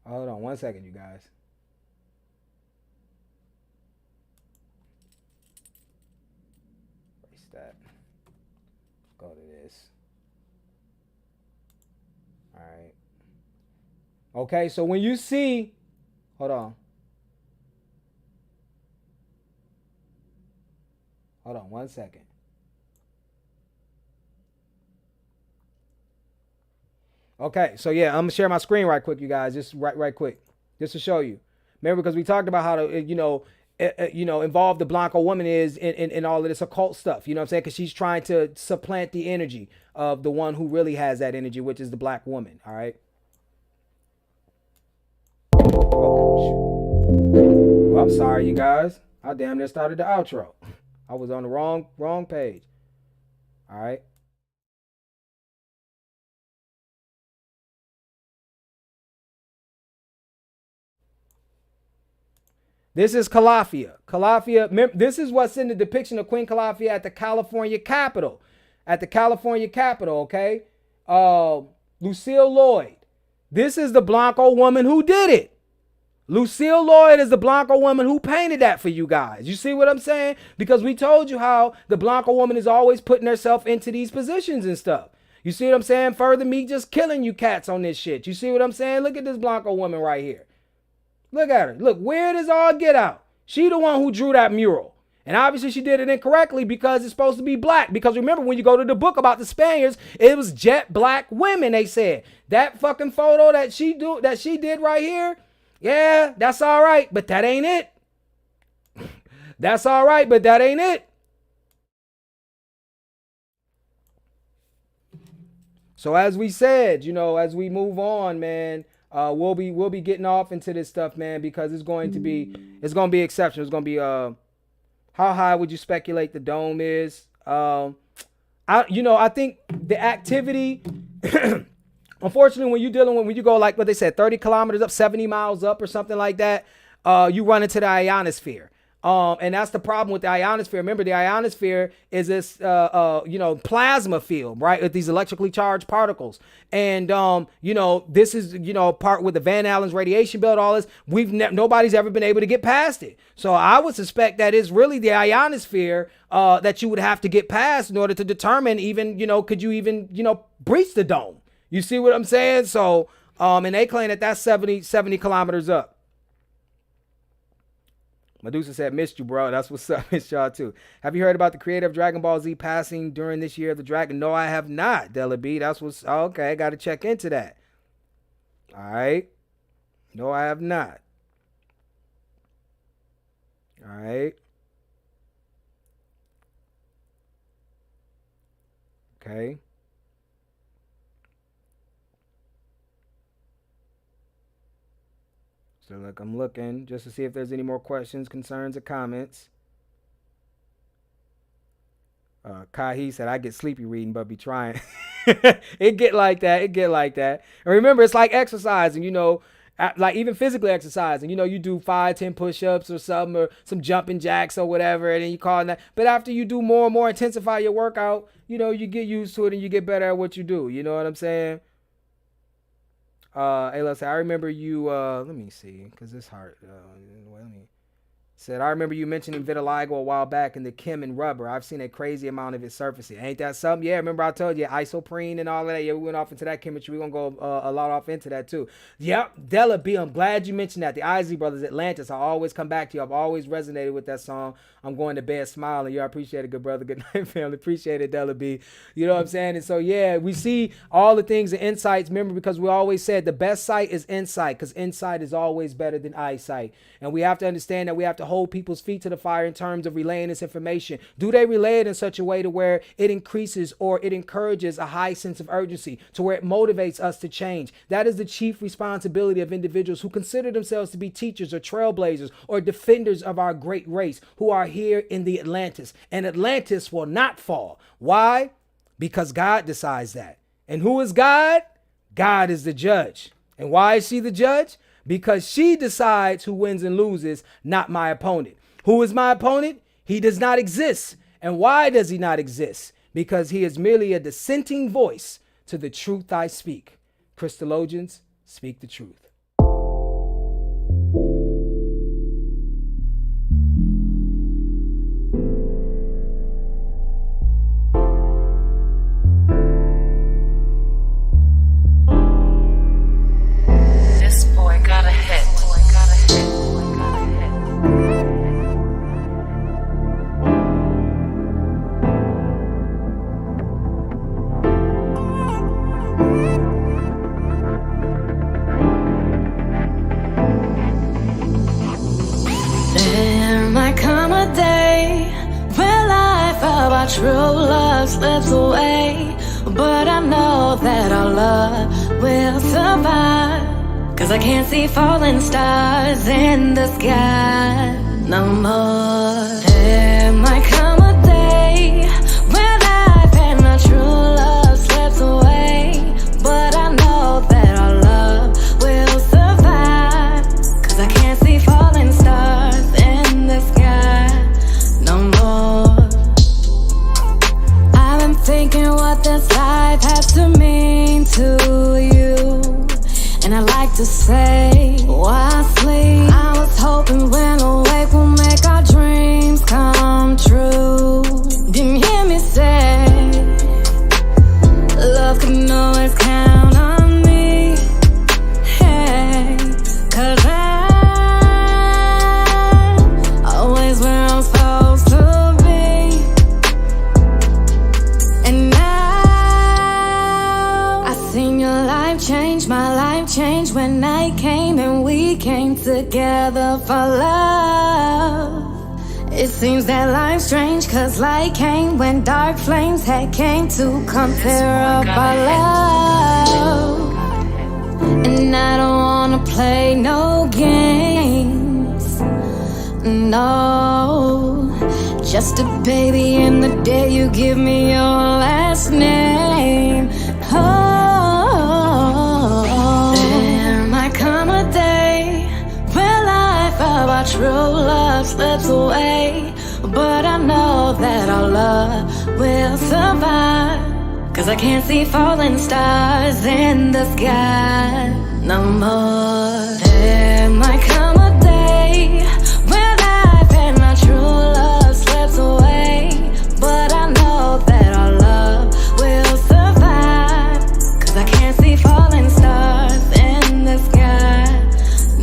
Hold on 1 second, you guys. Erase that. Go to this. All Okay, so when you see, hold on. Hold on 1 second. Okay, so yeah, I'm gonna share my screen right quick, you guys, just right quick, just to show you. Remember, because we talked about how to, involve the Blanco woman is in all of this occult stuff. You know what I'm saying? Because she's trying to supplant the energy of the one who really has that energy, which is the black woman. All right. Oh, shoot. Well, I'm sorry, you guys. I damn near started the outro. I was on the wrong page. All right. This is Calafia. Calafia, this is what's in the depiction of Queen Calafia at the California Capitol. At the California Capitol, okay? Lucille Lloyd. This is the Blanco woman who did it. Lucille Lloyd is the Blanco woman who painted that for you guys. You see what I'm saying? Because we told you how the Blanco woman is always putting herself into these positions and stuff. You see what I'm saying? Further me just killing you cats on this shit. You see what I'm saying? Look at this Blanco woman right here. Look at her. Look, weird as all get out. She the one who drew that mural. And obviously she did it incorrectly because it's supposed to be black. Because remember, when you go to the book about the Spaniards, it was jet black women, they said. That fucking photo that she did right here, yeah, that's all right, but that ain't it. That's all right, but that ain't it. So as we said, as we move on, man, we'll be getting off into this stuff, man, because it's going to be exceptional. It's going to be how high would you speculate the dome is? I think the activity unfortunately, when you go like what they said, 30 kilometers up, 70 miles up or something like that, you run into the ionosphere. And that's the problem with the ionosphere. Remember, the ionosphere is this, plasma field, right? With these electrically charged particles. And, this is, part with the Van Allen's radiation belt, all this. Nobody's ever been able to get past it. So I would suspect that it's really the ionosphere that you would have to get past in order to determine even, could you even, breach the dome? You see what I'm saying? So, and they claim that that's 70 kilometers up. Medusa said, missed you, bro. That's what's up. Missed y'all too. Have you heard about the creator of Dragon Ball Z passing during this year of the dragon? No, I have not, Della B. That's what's okay. Got to check into that. All right. No, I have not. All right. Okay. So look, I'm looking just to see if there's any more questions, concerns, or comments. Kahi said, I get sleepy reading, but be trying. It get like that. And remember, it's like exercising, like even physically exercising. You do 5-10 push-ups or something, or some jumping jacks or whatever, and then you call that. But after you do more and more, intensify your workout, you get used to it and you get better at what you do. You know what I'm saying? Hey, let's say I remember you. Let me see, because it's hard. I remember you mentioning vitiligo a while back in the Kim and rubber. I've seen a crazy amount of it surfacing. Ain't that something? Yeah, remember I told you isoprene and all of that. Yeah, we went off into that chemistry. We're gonna go a lot off into that too. Yep, Della B. I'm glad you mentioned that. The Isley Brothers, Atlantis. I always come back to you. I've always resonated with that song. I'm going to bed smiling. You appreciate it, good brother. Good night, family. Appreciate it, Della B. You know what I'm saying? And so yeah, we see all the things and insights. Remember, because we always said the best sight is insight, because insight is always better than eyesight. And we have to understand that we have to hold people's feet to the fire in terms of relaying this information. Do they relay it in such a way to where it increases or it encourages a high sense of urgency, to where it motivates us to change? That is the chief responsibility of individuals who consider themselves to be teachers or trailblazers or defenders of our great race, who are here in the Atlantis. And Atlantis will not fall. Why? Because God decides that. And who is God? God is the judge. And why is she the judge? Because she decides who wins and loses, not my opponent. Who is my opponent? He does not exist. And why does he not exist? Because he is merely a dissenting voice to the truth I speak. Christologians, speak the truth.
true love slips away, but I know that our love will survive. 'Cause I can't see falling stars in the sky no more. There might come a day when life and our true love slips away, but I know that our love will survive. 'Cause I can't see falling stars in the sky no more. I've been thinking what this life has to mean to you, and I like to say, why sleep? I was hoping when awake we'll make our dreams come true. Didn't hear me say, love can always count on me. Hey, 'cause I'm always where I'm supposed to be. And now I seen your life change, my life changed when night came and we came together for love. It seems that life's strange, 'cause light came when dark flames had came to come tear up our love. And I don't wanna play no games, no. Just a baby in the day you give me your last name. Oh, there might come a day when life of our true love slips away, but I know that our love will survive. 'Cause I can't see falling stars in the sky no more. There might come a day when life and our true love slips away, but I know that our love will survive. 'Cause I can't see falling stars in the sky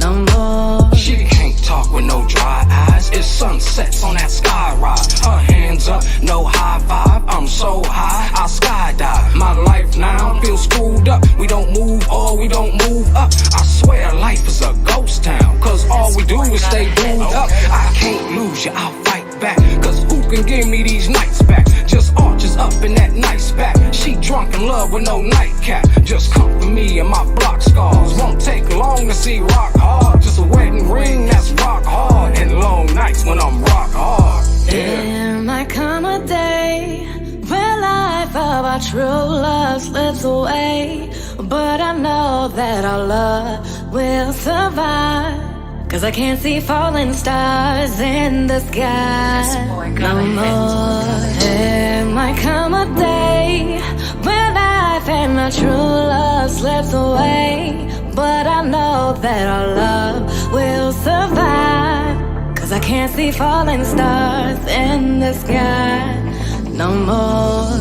no more.
She can't talk with no dry eyes. It's sunsets on that sky ride. Her hands up, no high five. I'm so high, I skydive. My life now feels screwed up. We don't move or we don't move up. I swear life is a ghost town, 'cause all we do is stay booed up. I can't lose you, I'll fight back. 'Cause who can give me these nights back? Just arches up in that nice back. She drunk in love with no nightcap. Just comfort me and my block scars. Won't take long to see rock hard. Just a wedding ring that's rock hard. And long nights when I'm rock hard.
There might come a day when life of our true love slips away, but I know that our love will survive. 'Cause I can't see falling stars in the sky no more. There might come a day when life and our true love slips away, but I know that our love will survive. 'Cause I can't see falling stars in the sky no more.